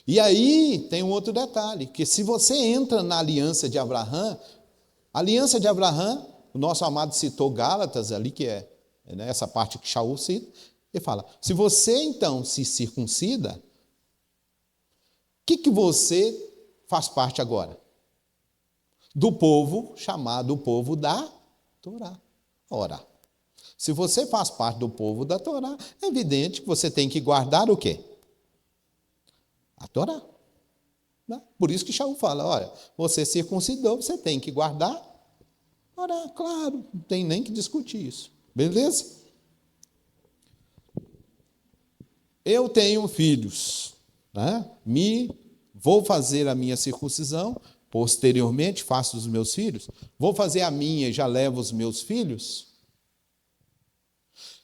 S1: E aí tem um outro detalhe, que se você entra na aliança de Abraão, a aliança de Abraão, o nosso amado citou Gálatas ali, que é essa parte que Shaul cita, ele fala, se você então se circuncida, o que você faz parte agora? Do povo chamado o povo da Torá. Ora, se você faz parte do povo da Torá, é evidente que você tem que guardar o quê? A Torá. Por isso que Shaul fala, olha, você circuncidou, você tem que guardar a Torá. Claro, não tem nem que discutir isso. Beleza? Eu tenho filhos, vou fazer a minha circuncisão, posteriormente faço os meus filhos, vou fazer a minha e já levo os meus filhos.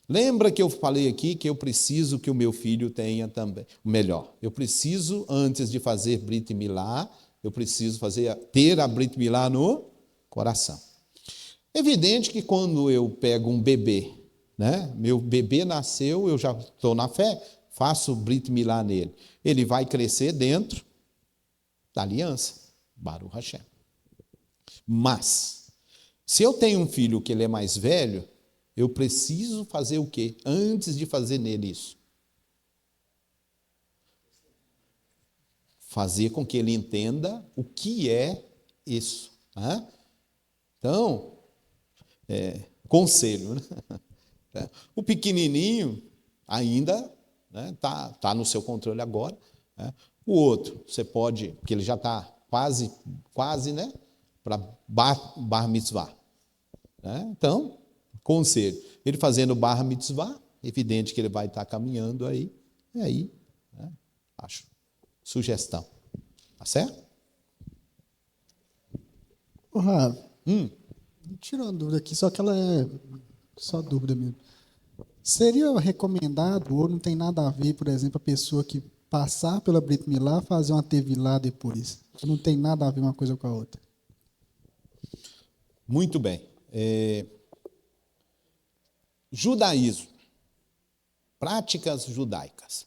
S1: Lembra que eu falei aqui que eu preciso que o meu filho tenha também, melhor, eu preciso, antes de fazer Brit Milá, eu preciso ter a Brit Milá no coração. Evidente que quando eu pego um bebê, meu bebê nasceu, eu já estou na fé, faço Brit Milá nele. Ele vai crescer dentro da aliança. Baruch Hashem. Mas, se eu tenho um filho que ele é mais velho, eu preciso fazer o quê? Antes de fazer nele isso. Fazer com que ele entenda o que é isso. Então, conselho. O pequenininho ainda né? Tá no seu controle agora, né? O outro, você pode, porque ele já está quase, né, para bar mitzvah, né? Então, conselho, ele fazendo bar mitzvah, evidente que ele vai estar caminhando aí, e aí, né, acho, sugestão, tá certo?
S3: Ô, Rafa, tirou uma dúvida aqui, só que ela é só dúvida mesmo. Seria recomendado, ou não tem nada a ver, por exemplo, a pessoa que passar pela Brit Milá fazer uma Tevilá depois? Não tem nada a ver uma coisa com a outra.
S1: Muito bem. Judaísmo, práticas judaicas.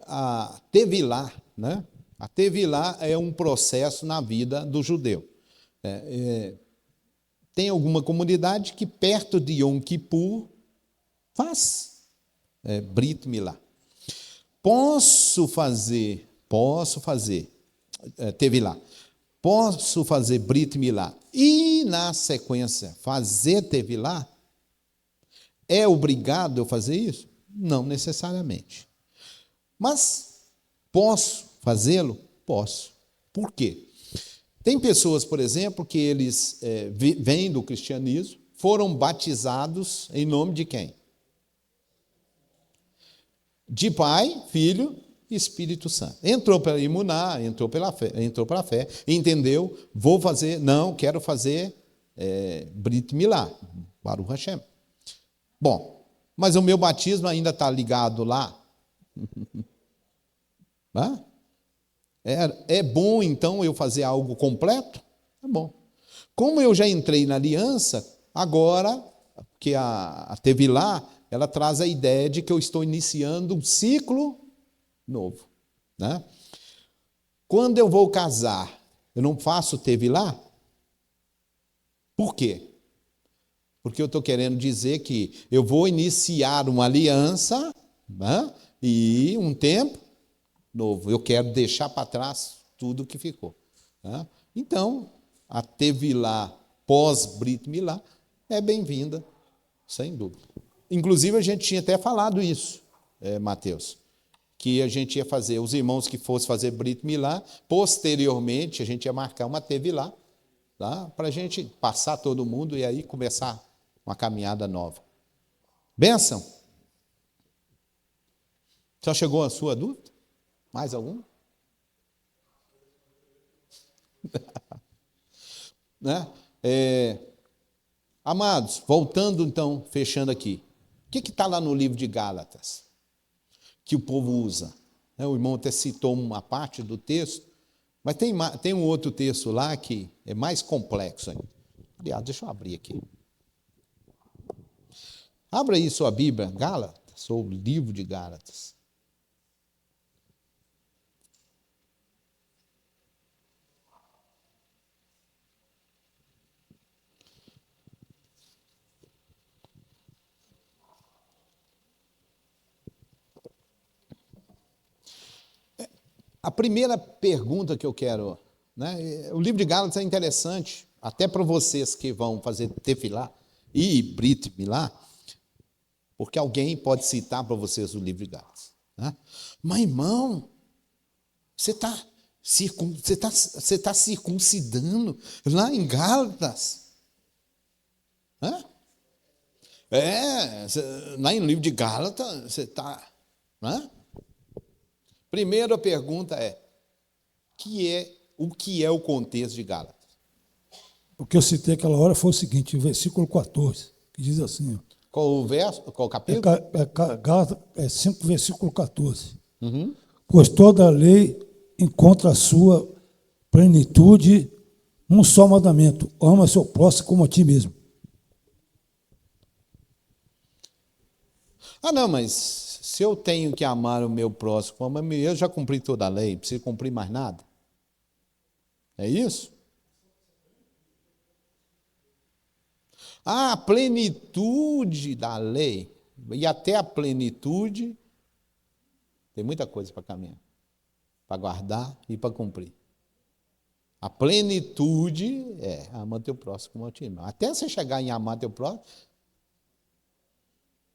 S1: A Tevilá, né? A Tevilá é um processo na vida do judeu. Tem alguma comunidade que perto de Yom Kippur faz Brit Milá. Posso fazer Tevilá. Posso fazer Brit Milá e, na sequência, fazer Tevilá? É obrigado eu fazer isso? Não necessariamente. Mas posso fazê-lo? Posso. Por quê? Tem pessoas, por exemplo, que eles vêm do cristianismo, foram batizados em nome de quem? De Pai, Filho e Espírito Santo. Entrou pela imuná, entrou pela fé, entendeu? Vou fazer, não, quero fazer Brit Milá, Baruch Hashem. Bom, mas o meu batismo ainda está ligado lá? É bom, então, eu fazer algo completo? É bom. Como eu já entrei na aliança, agora, que a Tevilá, ela traz a ideia de que eu estou iniciando um ciclo novo, né? Quando eu vou casar, eu não faço Tevilá? Por quê? Porque eu estou querendo dizer que eu vou iniciar uma aliança, né? E um tempo novo. Eu quero deixar para trás tudo que ficou, né? Então, a Tevilá pós-Brit Milá é bem-vinda, sem dúvida. Inclusive, a gente tinha até falado isso, Mateus, que a gente ia fazer, os irmãos que fossem fazer Brit Milá, posteriormente a gente ia marcar uma Tevilá, tá? Para a gente passar todo mundo e aí começar uma caminhada nova. Bênção? Já chegou a sua dúvida? Mais alguma? Né? Amados, voltando então, fechando aqui. O que está lá no livro de Gálatas? Que o povo usa? O irmão até citou uma parte do texto, mas tem um outro texto lá que é mais complexo ainda. Aliás, deixa eu abrir aqui. Abra aí sua Bíblia, Gálatas, ou o livro de Gálatas. A primeira pergunta que eu quero, né, o livro de Gálatas é interessante, até para vocês que vão fazer Tefilá e Brit Milá, porque alguém pode citar para vocês o livro de Gálatas, né? Mas, irmão, você está circuncidando lá em Gálatas? Né? Lá no livro de Gálatas, você está... Né? Primeira pergunta o que é o contexto de Gálatas?
S6: O que eu citei aquela hora foi o seguinte, o versículo 14, que diz assim, ó,
S1: Qual o verso? Qual o capítulo?
S6: Gálatas 5, versículo 14. Pois toda a lei encontra a sua plenitude num só mandamento, ama seu próximo como a ti mesmo.
S1: Não, mas se eu tenho que amar o meu próximo como a mim, eu já cumpri toda a lei, não preciso cumprir mais nada. É isso? A plenitude da lei, e até a plenitude, tem muita coisa para caminhar, para guardar e para cumprir. A plenitude é amar teu próximo como a ti mesmo. Até você chegar em amar teu próximo,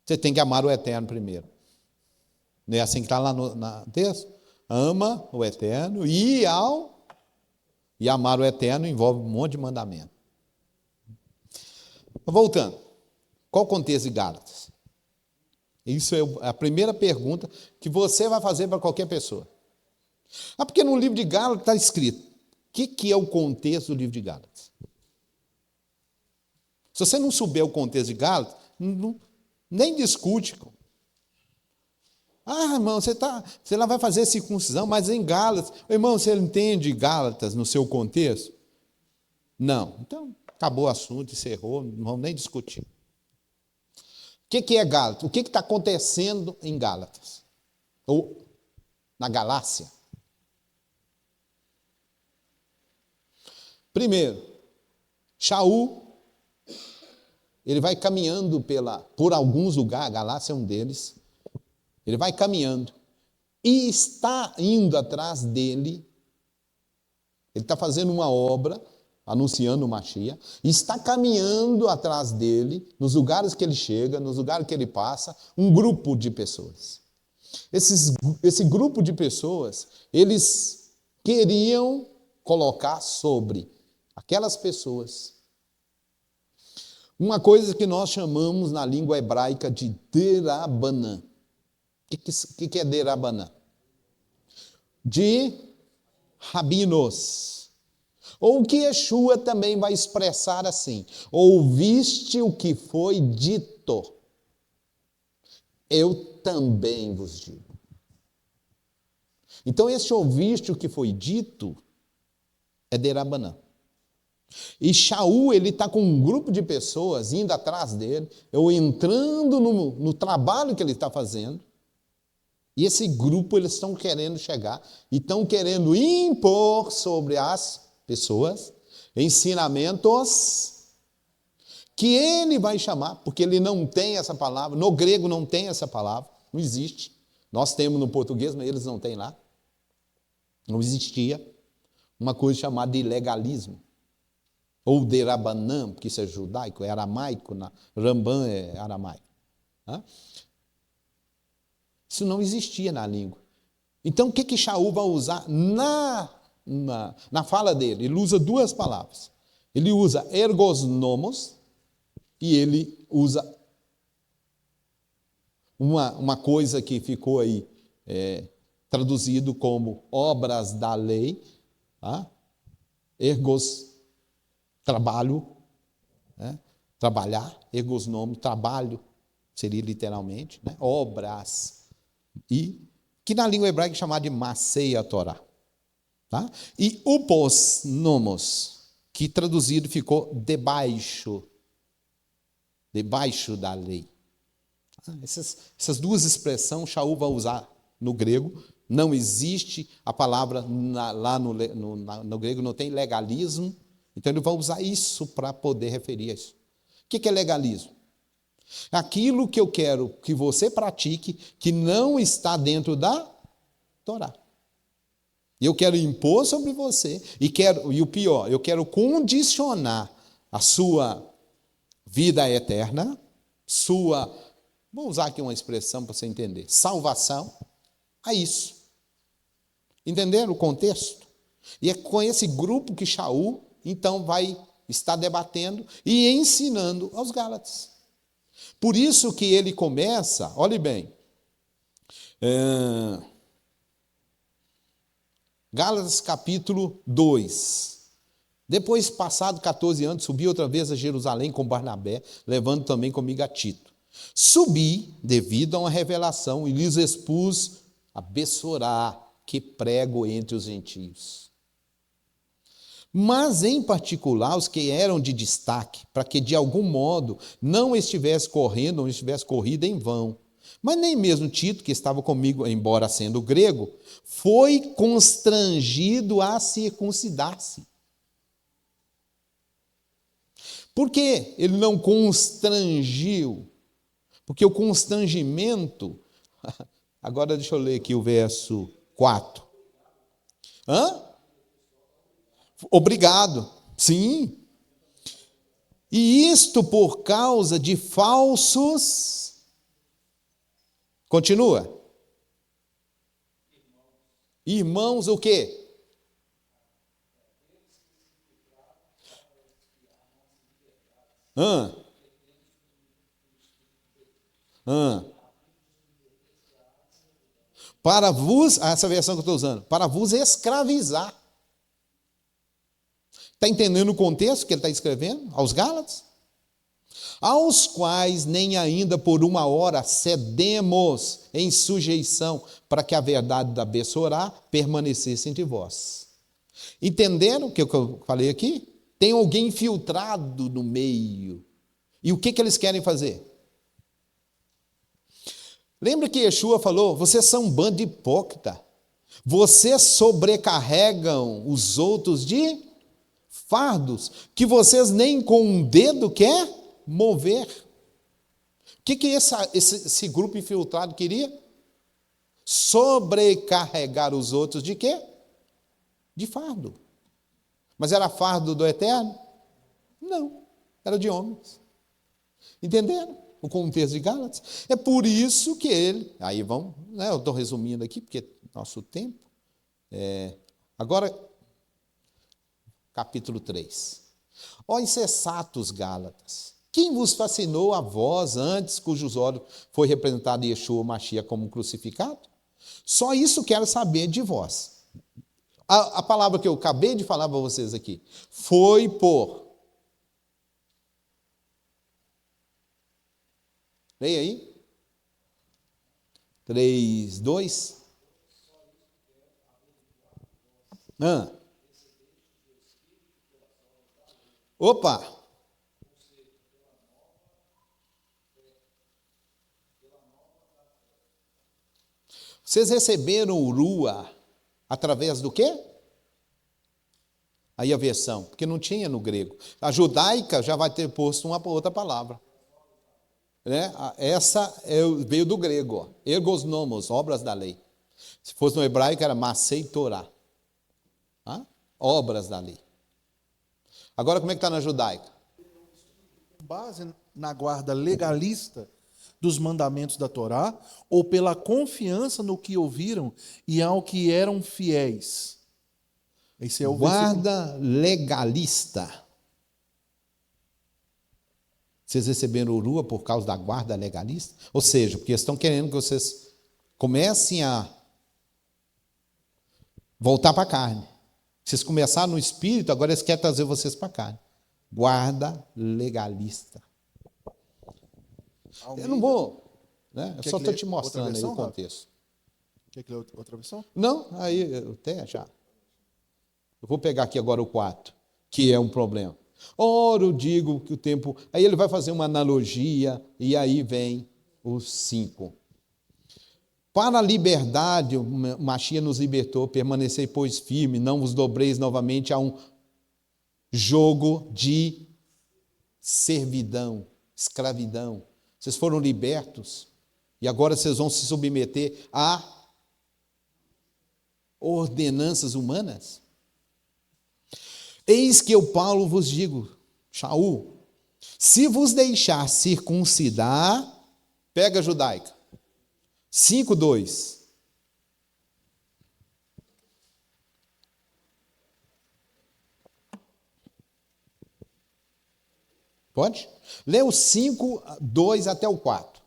S1: você tem que amar o eterno primeiro. Não é assim que está lá no texto? Ama o eterno e amar o eterno envolve um monte de mandamento. Voltando, qual o contexto de Gálatas? Isso é a primeira pergunta que você vai fazer para qualquer pessoa. Porque no livro de Gálatas está escrito, o que é o contexto do livro de Gálatas? Se você não souber o contexto de Gálatas, nem discute. Irmão, você lá vai fazer circuncisão, mas em Gálatas. Irmão, você entende Gálatas no seu contexto? Não. Então, acabou o assunto, encerrou, não vamos nem discutir. O que é Gálatas? O que está acontecendo em Gálatas? Ou na Galácia? Primeiro, Shaul, ele vai caminhando por alguns lugares, a Galácia é um deles, ele vai caminhando e está indo atrás dele, ele está fazendo uma obra, anunciando o Mashiach, e está caminhando atrás dele, nos lugares que ele chega, nos lugares que ele passa, um grupo de pessoas. Esse grupo de pessoas, eles queriam colocar sobre aquelas pessoas uma coisa que nós chamamos na língua hebraica de derabanã. O que é derabanã? De rabinos. Ou o que Yeshua também vai expressar assim: ouviste o que foi dito, eu também vos digo. Então, esse ouviste o que foi dito é derabanã. E Shaul, ele está com um grupo de pessoas indo atrás dele, ou entrando no trabalho que ele está fazendo, e esse grupo, eles estão querendo chegar, e estão querendo impor sobre as pessoas ensinamentos que ele vai chamar, porque ele não tem essa palavra, no grego não tem essa palavra, não existe. Nós temos no português, mas eles não têm lá. Não existia uma coisa chamada de legalismo. Ou derabanã, porque isso é judaico, é aramaico, Rambam é aramaico. Isso não existia na língua. Então, o que Shaul vai usar na fala dele? Ele usa duas palavras. Ele usa ergosnomos e ele usa uma coisa que ficou aí traduzido como obras da lei, ergos, trabalho, trabalhar, ergosnomo, trabalho, seria literalmente, obras, e que na língua hebraica é chamado de Maseia Torá. Tá? E upos nomos, que traduzido ficou debaixo da lei. Essas duas expressões Shaul vai usar no grego. Não existe a palavra lá no grego, não tem legalismo, então ele vai usar isso para poder referir a isso. O que é legalismo? Aquilo que eu quero que você pratique que não está dentro da Torá. E eu quero impor sobre você, e o pior, eu quero condicionar a sua vida eterna, vou usar aqui uma expressão para você entender, salvação, a isso. Entenderam o contexto? E é com esse grupo que Shaul, então, vai estar debatendo e ensinando aos Gálatas. Por isso que ele começa, olhe bem, Gálatas capítulo 2. Depois, passado 14 anos, subi outra vez a Jerusalém com Barnabé, levando também comigo a Tito. Subi devido a uma revelação e lhes expus a Bessorá, que prego entre os gentios. Mas, em particular, os que eram de destaque, para que de algum modo não estivesse corrido em vão. Mas nem mesmo Tito, que estava comigo, embora sendo grego, foi constrangido a circuncidar-se. Por que ele não constrangiu? Porque o constrangimento... Agora deixa eu ler aqui o verso 4. Obrigado, sim. E isto por causa de falsos... Continua. Irmãos, o quê? Hã? Hã? Para vos, essa versão que eu estou usando, para vos escravizar. Está entendendo o contexto que ele está escrevendo aos Gálatas? Aos quais nem ainda por uma hora cedemos em sujeição, para que a verdade da Bessorá permanecesse entre vós. Entenderam o que eu falei aqui? Tem alguém infiltrado no meio. E o que eles querem fazer? Lembra que Yeshua falou, vocês são um bando de hipócrita. Vocês sobrecarregam os outros de fardos que vocês nem com um dedo quer mover. O que esse grupo infiltrado queria? Sobrecarregar os outros de quê? De fardo. Mas era fardo do Eterno? Não, era de homens. Entenderam o contexto de Gálatas? É por isso que ele... Aí vamos, né, eu estou resumindo aqui, porque nosso tempo... Agora, capítulo 3. Ó insensatos Gálatas, quem vos fascinou a vós antes, cujos olhos foi representado Yeshua Mashiach como crucificado? Só isso quero saber de vós. A palavra que eu acabei de falar para vocês aqui, foi por... Leia aí. 3, 2. Opa! Vocês receberam o Rua através do quê? Aí a versão, porque não tinha no grego. A judaica já vai ter posto uma outra palavra. Né? Essa veio do grego, ó. Ergos nomos, obras da lei. Se fosse no hebraico era Masei Torá. Obras da lei. Agora como é que está na judaica?
S2: Com base na guarda legalista dos mandamentos da Torá, ou pela confiança no que ouviram e ao que eram fiéis. Esse é o
S1: guarda legalista. Vocês receberam o Rua por causa da guarda legalista? Ou seja, porque eles estão querendo que vocês comecem a voltar para a carne. Vocês começaram no espírito, agora eles querem trazer vocês para a carne. Guarda legalista. Eu não vou, né? Eu só estou te mostrando aí o contexto.
S2: Quer que lê outra versão?
S1: Não, aí eu até já. Eu vou pegar aqui agora o 4, que é um problema. Ora, eu digo que o tempo... Aí ele vai fazer uma analogia, e aí vem o 5. Para a liberdade, o Mashiach nos libertou, permanecei, pois, firme, não vos dobreis novamente a um jogo de servidão, escravidão. Vocês foram libertos, e agora vocês vão se submeter a ordenanças humanas? Eis que eu, Paulo, vos digo, Shaul, se vos deixar circuncidar, pega a judaica, 5:2. Pode? Lê o 5:2 até o 4.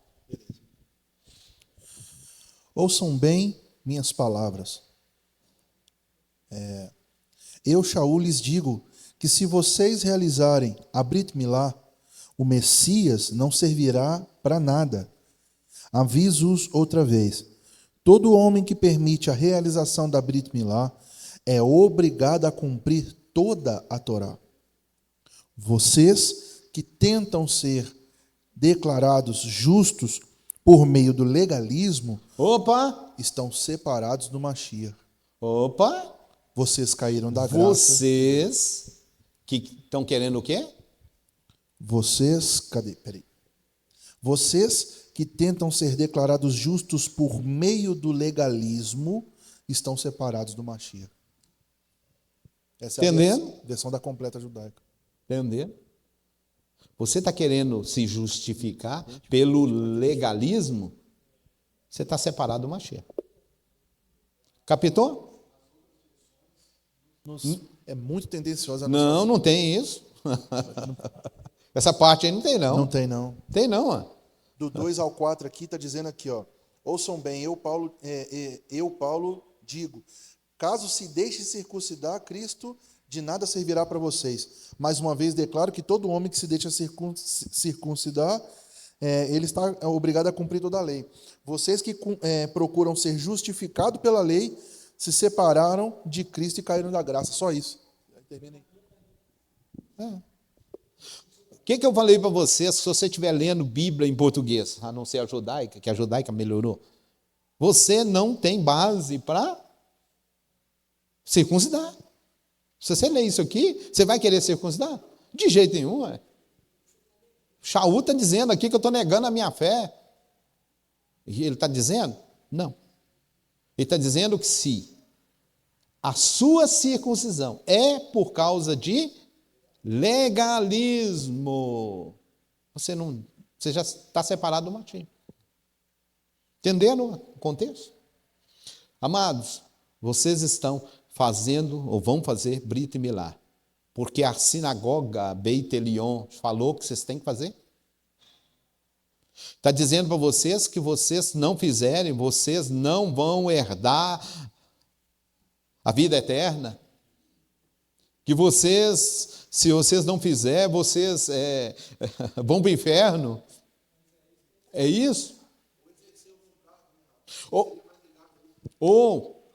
S2: Ouçam bem minhas palavras. Eu, Shaul, lhes digo que se vocês realizarem a Brit Milá, o Messias não servirá para nada. Aviso-os outra vez. Todo homem que permite a realização da Brit Milá é obrigado a cumprir toda a Torá. Vocês que tentam ser declarados justos por meio do legalismo, estão separados do Mashiach. Vocês caíram da graça.
S1: Vocês que estão querendo o quê?
S2: Vocês que tentam ser declarados justos por meio do legalismo estão separados do Mashiach. Essa
S1: Entendendo?
S2: É a versão da completa judaica.
S1: Entendendo? Você está querendo se justificar pelo legalismo? Você está separado do Mashiach. Captou?
S2: É muito tendenciosa.
S1: Não tem isso. Essa parte aí não tem, não.
S2: Não tem, não.
S1: Tem, não, ó.
S2: Do 2 ao 4 aqui, está dizendo aqui, ó. Ouçam bem, eu, Paulo, digo, caso se deixe circuncidar, Cristo de nada servirá para vocês. Mais uma vez, declaro que todo homem que se deixa circuncidar, ele está obrigado a cumprir toda a lei. Vocês que procuram ser justificados pela lei, se separaram de Cristo e caíram da graça. Só isso. Termina aí.
S1: O que eu falei para vocês, se você estiver lendo Bíblia em português, a não ser a judaica, que a judaica melhorou, você não tem base para circuncidar. Se você ler isso aqui, você vai querer circuncidar? De jeito nenhum. Shaul está dizendo aqui que eu estou negando a minha fé. E ele está dizendo? Não. Ele está dizendo que se a sua circuncisão é por causa de legalismo, você já está separado do Martim. Entenderam o contexto? Amados, vocês estão fazendo ou vão fazer Brit Milá, porque a sinagoga Beit Elion falou que vocês têm que fazer. Está dizendo para vocês que vocês não fizerem, vocês não vão herdar a vida eterna. Que vocês, se vocês não fizerem, vocês vão para o inferno. É isso?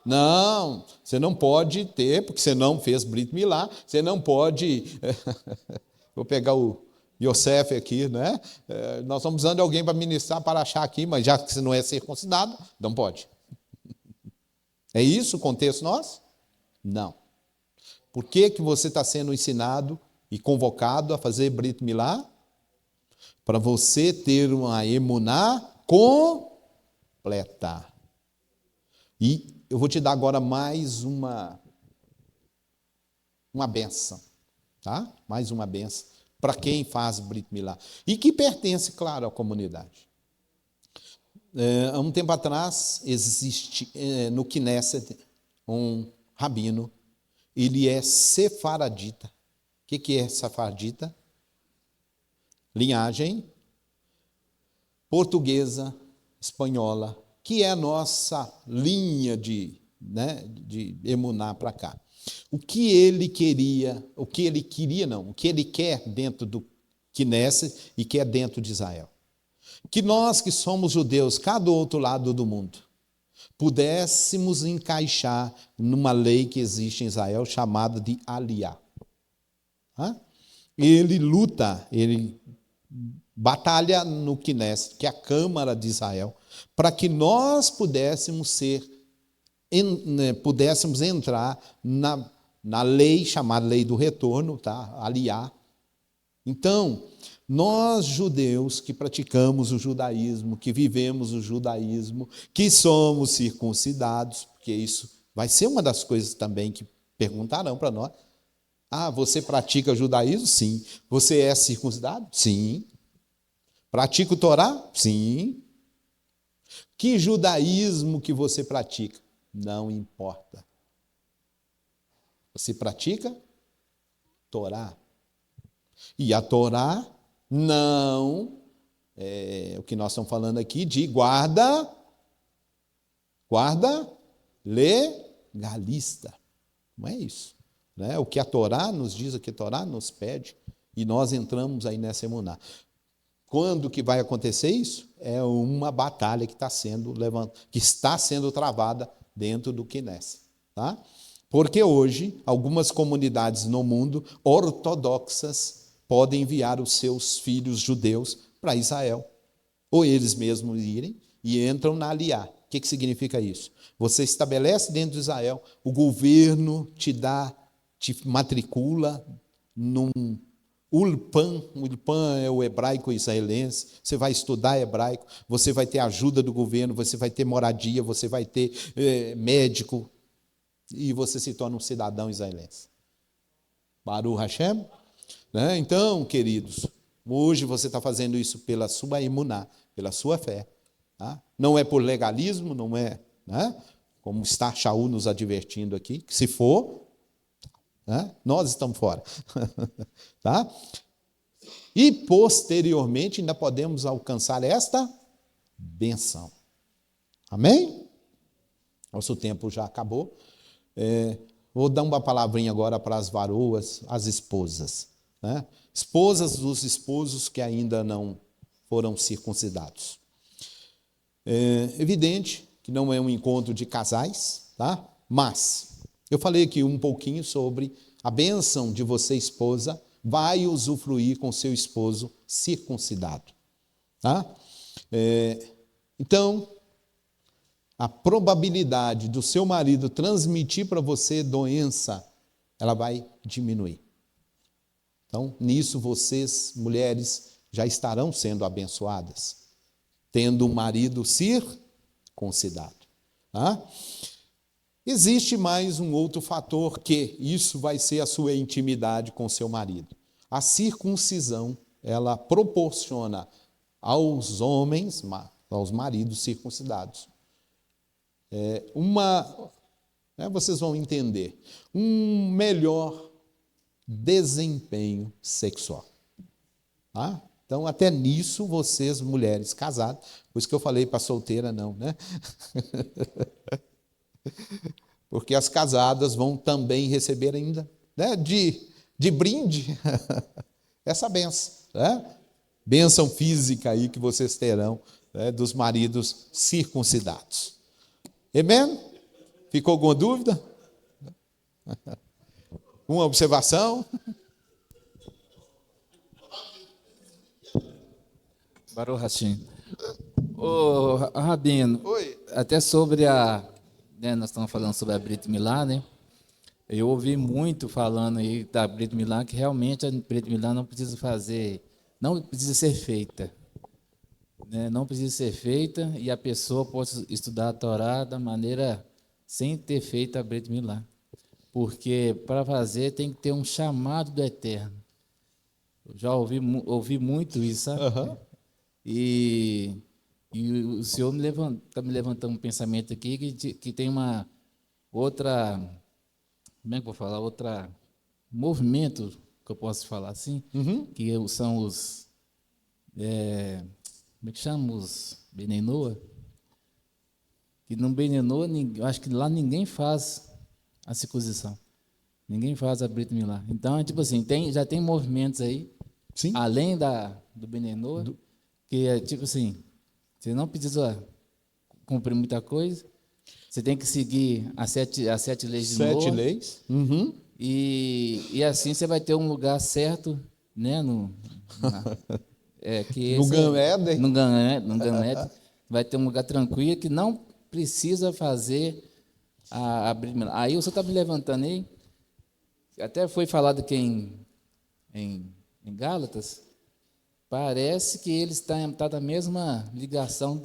S1: Não, você não pode ter, porque você não fez Brit Milá, você não pode. Vou pegar o Yosef aqui, né? Nós estamos precisando de alguém para ministrar, para achar aqui, mas já que você não é circuncidado, não pode. É isso o contexto nosso? Não. Por que você está sendo ensinado e convocado a fazer Brit Milá? Para você ter uma emuná completa. E eu vou te dar agora mais uma benção, tá? Mais uma benção para quem faz Brit Milá. E que pertence, claro, à comunidade. Há um tempo atrás, existe no Knesset um rabino, ele é sefaradita. O que é sefaradita? Linhagem portuguesa, espanhola, que é a nossa linha de emuná para cá. O que ele quer dentro do Knesset e quer dentro de Israel. Que nós que somos judeus, cá do outro lado do mundo, pudéssemos encaixar numa lei que existe em Israel chamada de Aliyá. Ele luta, ele batalha no Knesset, que é a Câmara de Israel, para que nós pudéssemos entrar na lei chamada Lei do Retorno, tá? Aliyá. Então, nós judeus que praticamos o judaísmo, que vivemos o judaísmo, que somos circuncidados, porque isso vai ser uma das coisas também que perguntarão para nós. Você pratica judaísmo? Sim. Você é circuncidado? Sim. Pratica o Torá? Sim. Que judaísmo que você pratica? Não importa. Você pratica Torá. E a Torá não é o que nós estamos falando aqui de guarda legalista. Não é isso. Né? O que a Torá nos diz, o que a Torá nos pede, e nós entramos aí nessa emuná. Quando que vai acontecer isso? É uma batalha que está sendo travada dentro do Knesset. Tá? Porque hoje, algumas comunidades no mundo ortodoxas podem enviar os seus filhos judeus para Israel. Ou eles mesmos irem e entram na Aliyá. O que significa isso? Você estabelece dentro de Israel, o governo te matricula num Ulpan. O Ulpan é o hebraico israelense. Você vai estudar hebraico, você vai ter ajuda do governo, você vai ter moradia, você vai ter médico, e você se torna um cidadão israelense. Baruch Hashem. Né? Então, queridos, hoje você está fazendo isso pela sua emuná, pela sua fé. Tá? Não é por legalismo, não é, né? Como está Shaul nos advertindo aqui, que se for, né? Nós estamos fora. Tá? E, posteriormente, ainda podemos alcançar esta benção. Amém? Nosso tempo já acabou. Vou dar uma palavrinha agora para as varoas, as esposas, né? Esposas dos esposos que ainda não foram circuncidados. É evidente que não é um encontro de casais, tá? Mas eu falei aqui um pouquinho sobre a bênção de você, esposa, vai usufruir com seu esposo circuncidado, tá? Então, a probabilidade do seu marido transmitir para você doença, ela vai diminuir. Então, nisso vocês, mulheres, já estarão sendo abençoadas, tendo um marido circuncidado. Tá? Existe mais um outro fator que isso vai ser a sua intimidade com seu marido. A circuncisão, ela proporciona aos homens, aos maridos circuncidados, vocês vão entender, um melhor desempenho sexual. Tá? Então, até nisso, vocês, mulheres casadas, por isso que eu falei para solteira não, né? Porque as casadas vão também receber ainda, né, de brinde essa bênção, né? Bênção física aí que vocês terão, né, dos maridos circuncidados. Amém? Ficou alguma dúvida? Uma observação?
S7: Baruch Hashem. Ô, Rabino,
S1: Oi.
S7: até sobre nós estamos falando sobre a Brit Milá, né? Eu ouvi muito falando aí da Brit Milá, que realmente a Brit Milá não precisa ser feita. Né? Não precisa ser feita e a pessoa pode estudar a Torá da maneira sem ter feito a Brit Milá. Porque para fazer tem que ter um chamado do Eterno. Eu já ouvi muito isso, sabe?
S1: Uhum.
S7: E o senhor está me levantando um pensamento aqui que tem uma outra, como é que eu vou falar? Outra movimento, que eu posso falar assim, que são os, como é que chama? Os Benei Noa. Que no Benei Noa, eu acho que lá ninguém faz a circuncisão. Ninguém faz a Brit Milá. Então, tipo assim, já tem movimentos aí,
S1: Sim.
S7: além do Benei Noa, que é tipo assim, você não precisa cumprir muita coisa, você tem que seguir as sete leis de Noa.
S1: 7 leis. Uhum.
S7: E assim você vai ter um lugar certo, né? No
S1: Gan Eden.
S7: No Gan Eden. Vai ter um lugar tranquilo que não precisa fazer a Brit Milá. Aí o senhor está me levantando aí, até foi falado aqui em Gálatas, parece que eles estão da mesma ligação,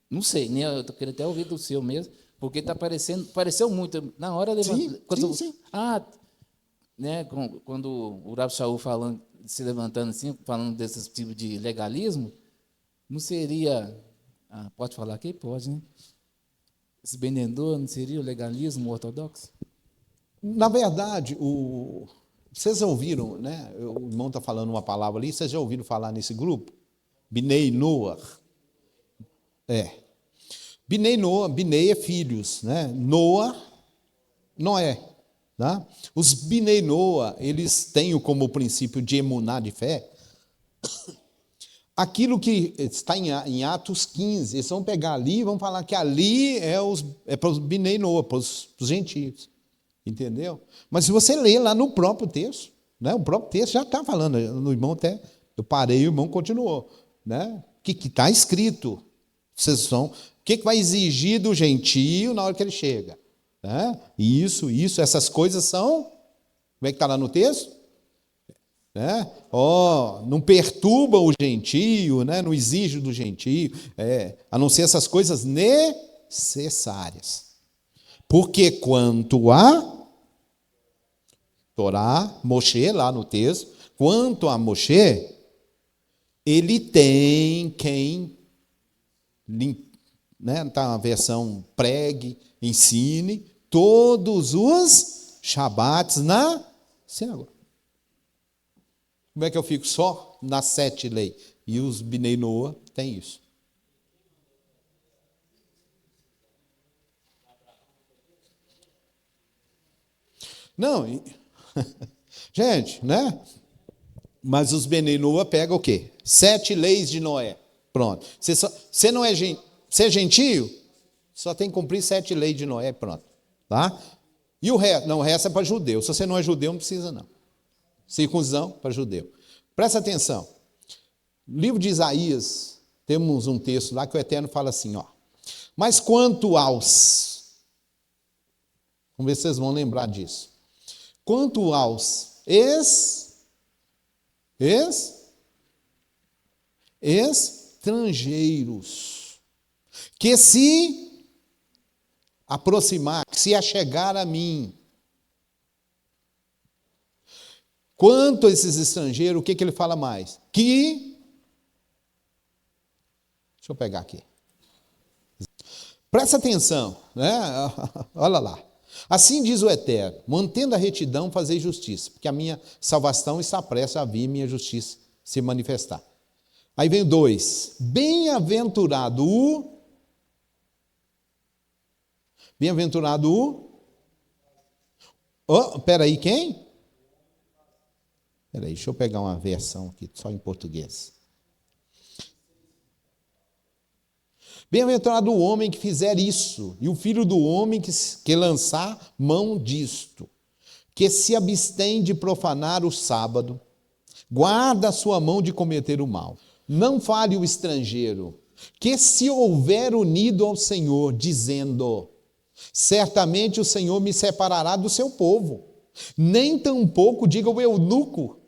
S7: não sei, né? Eu estou querendo até ouvir do seu mesmo, porque pareceu muito, na hora
S1: Sim.
S7: Né, quando o Rav Shaul se levantando assim, falando desse tipo de legalismo, não seria, pode falar aqui? Pode, né? Esse Benedor não seria o legalismo ortodoxo?
S1: Na verdade, vocês ouviram, né? O irmão está falando uma palavra ali, vocês já ouviram falar nesse grupo? Binei Noah. Binei Noah, Binei é filhos, né? Noah, Noé. Tá? Os Binei Noah, eles têm como princípio de emuná, de fé, aquilo que está em Atos 15, eles vão pegar ali e vão falar que ali é para os Binei Noah, para os gentios. Entendeu? Mas se você ler lá no próprio texto, né, o próprio texto já está falando, o irmão até, eu parei e o irmão continuou, né? Que está escrito, o que vai exigir do gentio na hora que ele chega? Né? Isso, essas coisas são, como é que está lá no texto? Né? Não perturba o gentio, né? Não exige do gentio, a não ser essas coisas necessárias. Porque quanto a Torá, Moshe, lá no texto, quanto a Moshe, ele tem quem, né, tá na versão pregue, ensine todos os Shabats na Sim, agora. Como é que eu fico só nas 7 leis? E os Bnei Noa têm isso. Não, gente, né? Mas os Bnei Noa pegam o quê? 7 leis de Noé. Pronto. Você não é, você é gentio? Só tem que cumprir 7 leis de Noé, pronto. Tá? E o resto? Não, o resto é para judeu. Se você não é judeu, não precisa não. Circuncisão para judeu. Presta atenção. No livro de Isaías, temos um texto lá que o Eterno fala assim, ó. Mas quanto aos... Vamos ver se vocês vão lembrar disso. Quanto aos estrangeiros que se aproximar, que se achegar a mim. Quanto a esses estrangeiros, o que ele fala mais? Deixa eu pegar aqui. Presta atenção, né? Olha lá. Assim diz o Eterno, mantendo a retidão, fazei justiça, porque a minha salvação está prestes a vir, minha justiça se manifestar. Aí vem o 2. Bem-aventurado o... Peraí, quem? Peraí, deixa eu pegar uma versão aqui, só em português. Bem-aventurado o homem que fizer isso, e o filho do homem que lançar mão disto, que se abstém de profanar o sábado, guarda a sua mão de cometer o mal. Não fale o estrangeiro, que se houver unido ao Senhor, dizendo, certamente o Senhor me separará do seu povo, nem tampouco diga o eunuco,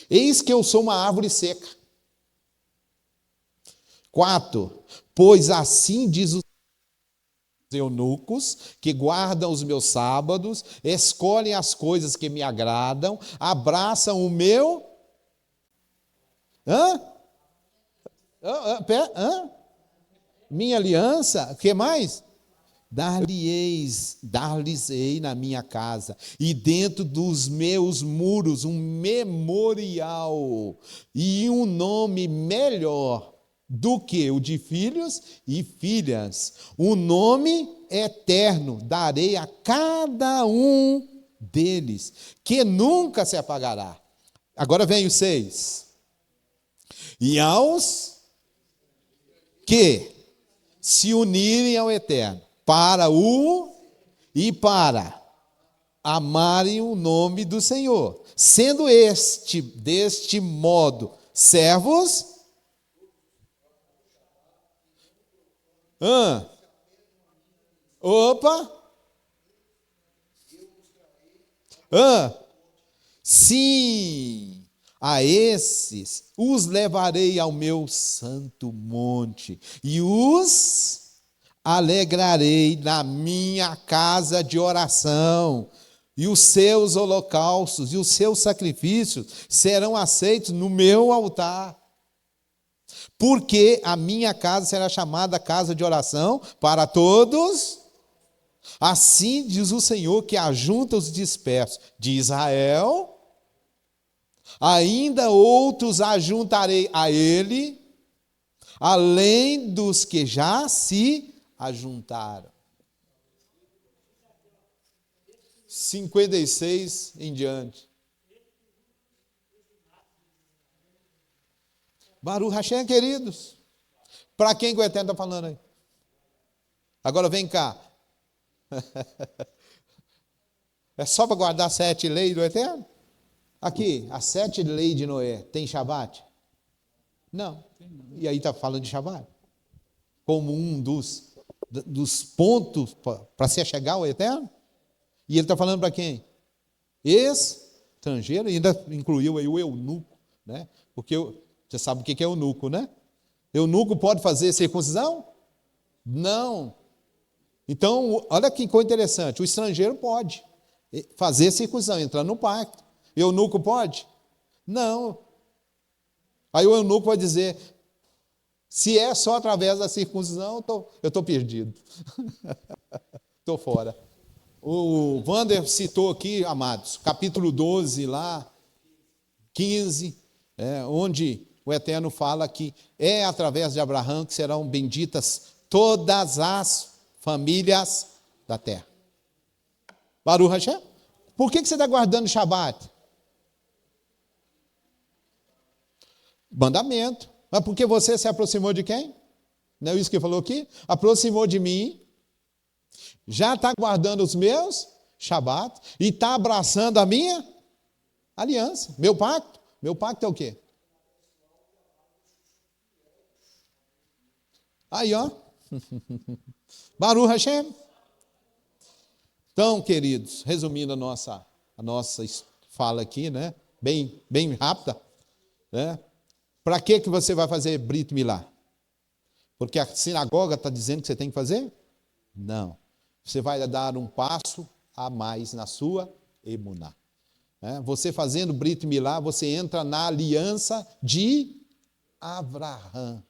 S1: eis que eu sou uma árvore seca. 4. Pois assim diz os eunucos, que guardam os meus sábados, escolhem as coisas que me agradam, abraçam o meu... Minha aliança, o que mais? Dar-lhes-ei na minha casa, e dentro dos meus muros um memorial, e um nome melhor do que o de filhos e filhas. O nome eterno darei a cada um deles, que nunca se apagará. Agora vem o 6. E aos que se unirem ao Eterno, para amarem o nome do Senhor, sendo deste modo, servos... Sim, a esses os levarei ao meu santo monte e os alegrarei na minha casa de oração, e os seus holocaustos e os seus sacrifícios serão aceitos no meu altar. Porque a minha casa será chamada casa de oração para todos. Assim diz o Senhor, que ajunta os dispersos de Israel. Ainda outros ajuntarei a ele, além dos que já se ajuntaram. 56 em diante. Baruch Hashem, queridos. Para quem o Eterno está falando aí? Agora vem cá. É só para guardar 7 leis do Eterno? Aqui, as 7 leis de Noé, tem Shabat? Não. E aí está falando de Shabat? Como um dos pontos para se chegar ao Eterno? E ele está falando para quem? Estrangeiro, e ainda incluiu aí o eunuco, né? Porque você sabe o que é eunuco, né? Eunuco pode fazer circuncisão? Não. Então, olha que coisa interessante. O estrangeiro pode fazer circuncisão, entrar no pacto. Eunuco pode? Não. Aí o eunuco vai dizer, se é só através da circuncisão, eu estou perdido. Estou fora. O Wander citou aqui, amados, capítulo 12 lá, 15, onde o Eterno fala que é através de Abraão que serão benditas todas as famílias da terra. Baruch Hashem. Por que você está guardando o Shabat? Mandamento. Mas porque você se aproximou de quem? Não é isso que falou aqui? Aproximou de mim, já está guardando os meus Shabat e está abraçando a minha aliança, meu pacto. Meu pacto é o quê? Aí, ó. Baruch Hashem. Então, queridos, resumindo a nossa fala aqui, né? Bem rápida, né? Para que você vai fazer Brit Milá? Porque a sinagoga está dizendo que você tem que fazer? Não. Você vai dar um passo a mais na sua emuná. Você fazendo Brit Milá, você entra na aliança de Abraão.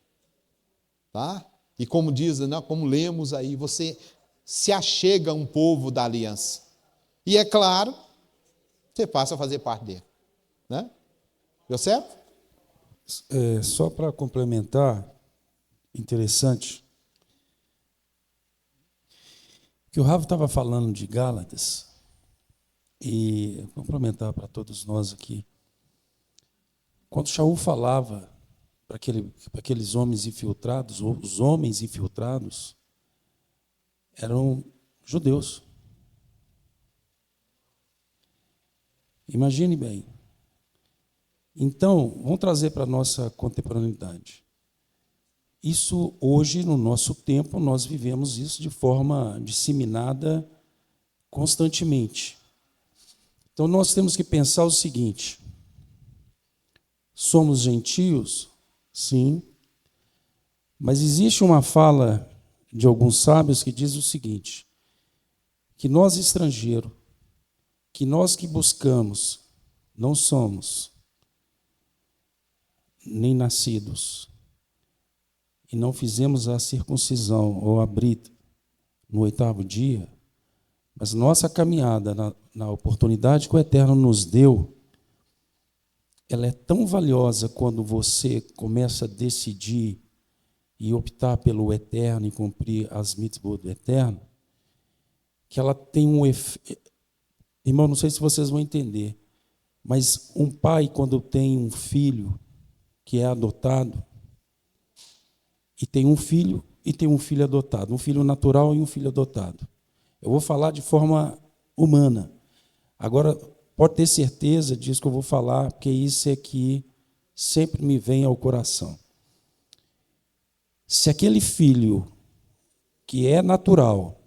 S1: Tá? E como diz, né, como lemos aí, você se achega a um povo da aliança. E é claro, você passa a fazer parte dele. Né? Deu certo?
S4: Só para complementar, interessante, que o Rafa estava falando de Gálatas, e complementar para todos nós aqui, quando Shaul falava para aqueles homens infiltrados, os homens infiltrados eram judeus. Imagine bem. Então, vamos trazer para a nossa contemporaneidade. Isso hoje, no nosso tempo, nós vivemos isso de forma disseminada constantemente. Então, nós temos que pensar o seguinte: somos gentios? Sim. Mas existe uma fala de alguns sábios que diz o seguinte: que nós estrangeiros, que nós que buscamos, não somos nem nascidos, e não fizemos a circuncisão ou a brita no 8º dia, mas nossa caminhada na oportunidade que o Eterno nos deu, ela é tão valiosa quando você começa a decidir e optar pelo Eterno e cumprir as mitzvot do Eterno, que ela tem um efeito. Irmão, não sei se vocês vão entender, mas um pai, quando tem um filho que é adotado, e tem um filho adotado, um filho natural e um filho adotado. Eu vou falar de forma humana. Agora, pode ter certeza disso que eu vou falar, porque isso é que sempre me vem ao coração. Se aquele filho que é natural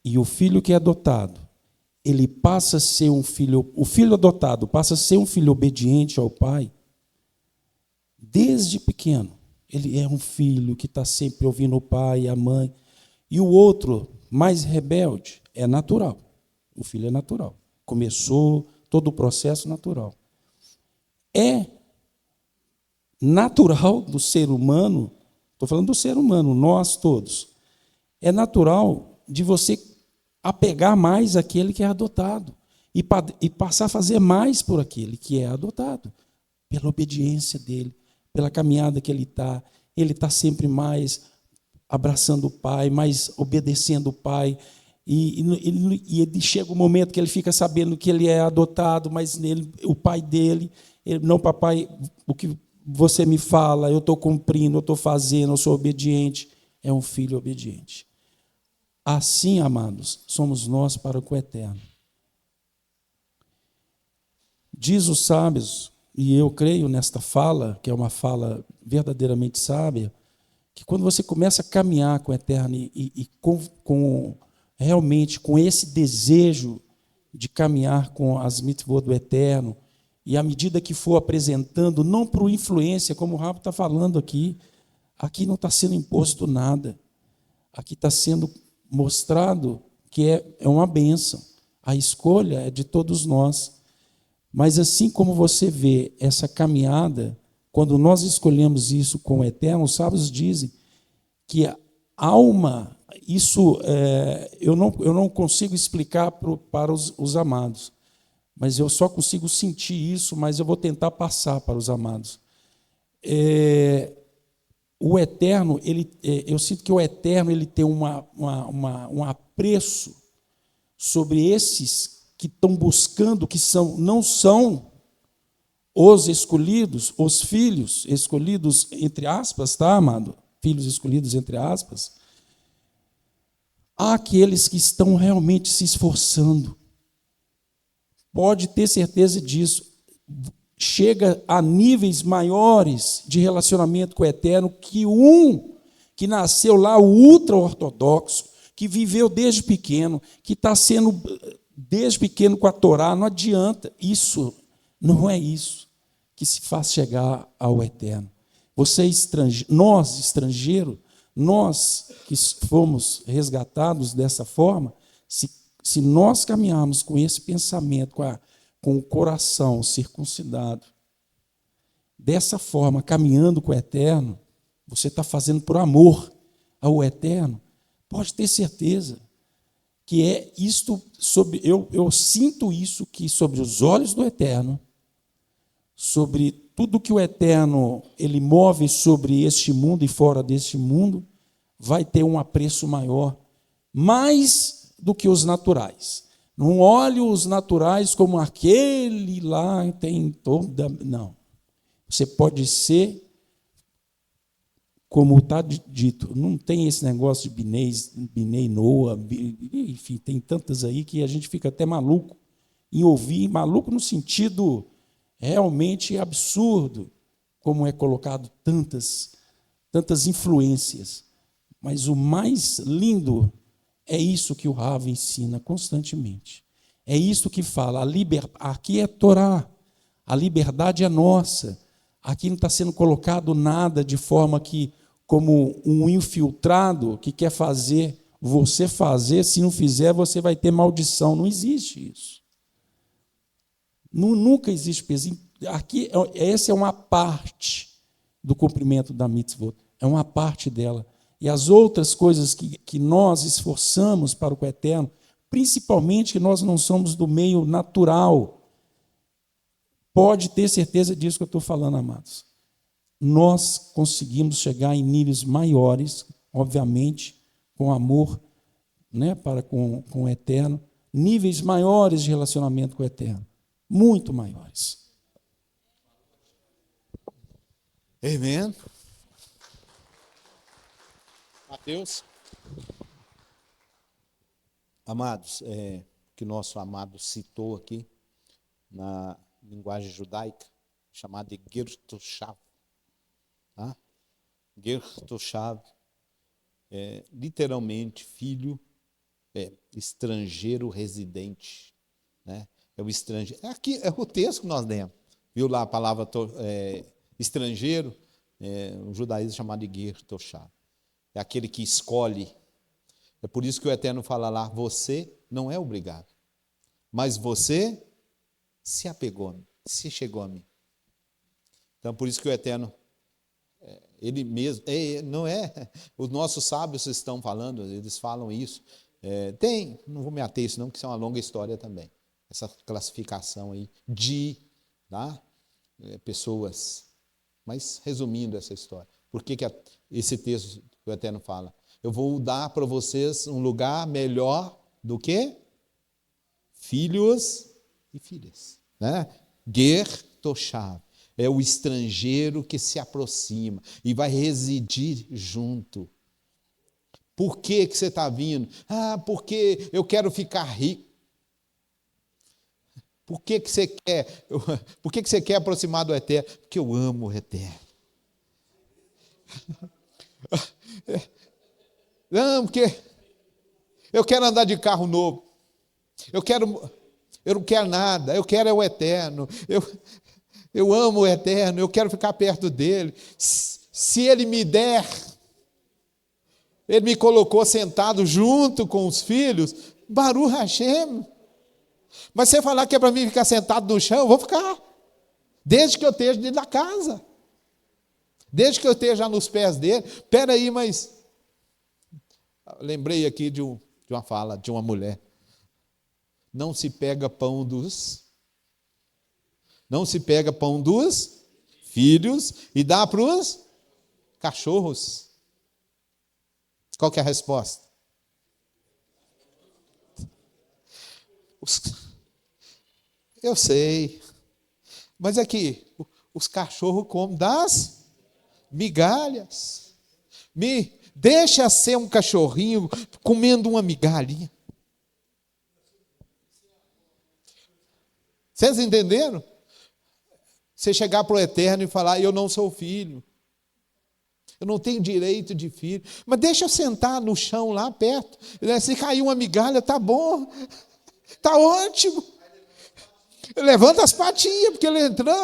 S4: e o filho que é adotado, ele passa a ser um filho, o filho adotado passa a ser um filho obediente ao pai, desde pequeno. Ele é um filho que está sempre ouvindo o pai e a mãe. E o outro, mais rebelde, é natural. O filho é natural. Começou todo o processo natural. É natural do ser humano, estou falando do ser humano, nós todos, é natural de você apegar mais aquele que é adotado e passar a fazer mais por aquele que é adotado, pela obediência dele, pela caminhada que ele está sempre mais abraçando o pai, mais obedecendo o pai, e ele chega um momento que ele fica sabendo que ele é adotado, mas o pai dele, não, papai, o que você me fala, eu estou cumprindo, eu estou fazendo, eu sou obediente, é um filho obediente. Assim, amados, somos nós para com o Eterno. Diz os sábios, e eu creio nesta fala, que é uma fala verdadeiramente sábia, que quando você começa a caminhar com o Eterno e realmente com esse desejo de caminhar com as mitzvot do Eterno, e à medida que for apresentando, não por influência, como o Rafa está falando aqui não está sendo imposto nada, aqui está sendo mostrado que é uma bênção, a escolha é de todos nós. Mas assim como você vê essa caminhada, quando nós escolhemos isso com o Eterno, os sábios dizem que alma, isso eu não consigo explicar para os amados, mas eu só consigo sentir isso, mas eu vou tentar passar para os amados. O eterno, eu sinto que o eterno ele tem um apreço sobre esses que estão buscando, que não são os escolhidos, os filhos escolhidos, entre aspas, tá, amado? Filhos escolhidos, entre aspas. Há aqueles que estão realmente se esforçando. Pode ter certeza disso. Chega a níveis maiores de relacionamento com o Eterno que que nasceu lá, o ultra-ortodoxo, que viveu desde pequeno, que está sendo desde pequeno com a Torá, não adianta. Isso não é isso que se faz chegar ao Eterno. Você estrangeiro, nós estrangeiros, nós que fomos resgatados dessa forma, se nós caminharmos com esse pensamento, com o coração circuncidado, dessa forma, caminhando com o Eterno, você está fazendo por amor ao Eterno, pode ter certeza que é isto, eu sinto isso, que sobre os olhos do Eterno, sobre tudo que o Eterno ele move sobre este mundo e fora deste mundo, vai ter um apreço maior, mais do que os naturais. Não olhe os naturais como aquele lá tem toda... Não. Você pode ser, como está dito, não tem esse negócio de Binei Noa, enfim, tem tantas aí que a gente fica até maluco em ouvir, maluco no sentido realmente absurdo, como é colocado tantas influências. Mas o mais lindo é isso que o Rav ensina constantemente. É isso que fala, aqui é Torá, a liberdade é nossa. Aqui não está sendo colocado nada de forma que, como um infiltrado que quer fazer, você fazer, se não fizer, você vai ter maldição. Não existe isso. Nunca existe peso. Aqui, essa é uma parte do cumprimento da mitzvot, é uma parte dela. E as outras coisas que nós esforçamos para o Eterno, principalmente que nós não somos do meio natural, pode ter certeza disso que eu estou falando, amados. Nós conseguimos chegar em níveis maiores, obviamente, com amor, né, para com o Eterno, níveis maiores de relacionamento com o Eterno, muito maiores.
S1: Amém. Mateus. Amados, que nosso amado citou aqui, na linguagem judaica, chamada de Gertoshav. Tá? Gertoshav é literalmente filho, estrangeiro residente. Né? É o estrangeiro. Aqui é o texto que nós lemos. Viu lá a palavra estrangeiro? O judaísmo é chamado de Gertoshav. É aquele que escolhe. É por isso que o Eterno fala lá, você não é obrigado, mas você se apegou a mim, se chegou a mim. Então, por isso que o Eterno, ele mesmo, não é, os nossos sábios estão falando, eles falam isso. Não vou me ater a isso não, porque isso é uma longa história também. Essa classificação aí de pessoas. Mas, resumindo essa história, por que esse texto que o Eterno fala? Eu vou dar para vocês um lugar melhor do que filhos e filhas. Né? Ger Toshav é o estrangeiro que se aproxima e vai residir junto. Por que você está vindo? Porque eu quero ficar rico. Por que você quer? Por que você quer aproximar do Eterno? Porque eu amo o Eterno. Não, porque eu quero andar de carro novo. Eu não quero nada. Eu quero o Eterno. Eu amo o Eterno. Eu quero ficar perto dele. Se ele me der, ele me colocou sentado junto com os filhos. Baruch Hashem. Mas você falar que é para mim ficar sentado no chão, eu vou ficar. Desde que eu esteja dentro da casa. Desde que eu esteja nos pés dele. Espera aí, mas Lembrei aqui de uma fala de uma mulher. Não se pega pão dos filhos e dá para os cachorros. Qual que é a resposta? Eu sei, mas é que os cachorros comem das migalhas. Deixa ser um cachorrinho comendo uma migalhinha. Vocês entenderam? Você chegar para o Eterno e falar, eu não sou filho. Eu não tenho direito de filho. Mas deixa eu sentar no chão lá perto. Se cair uma migalha, tá bom. Tá ótimo. Levanta as patinhas, porque ele entrou.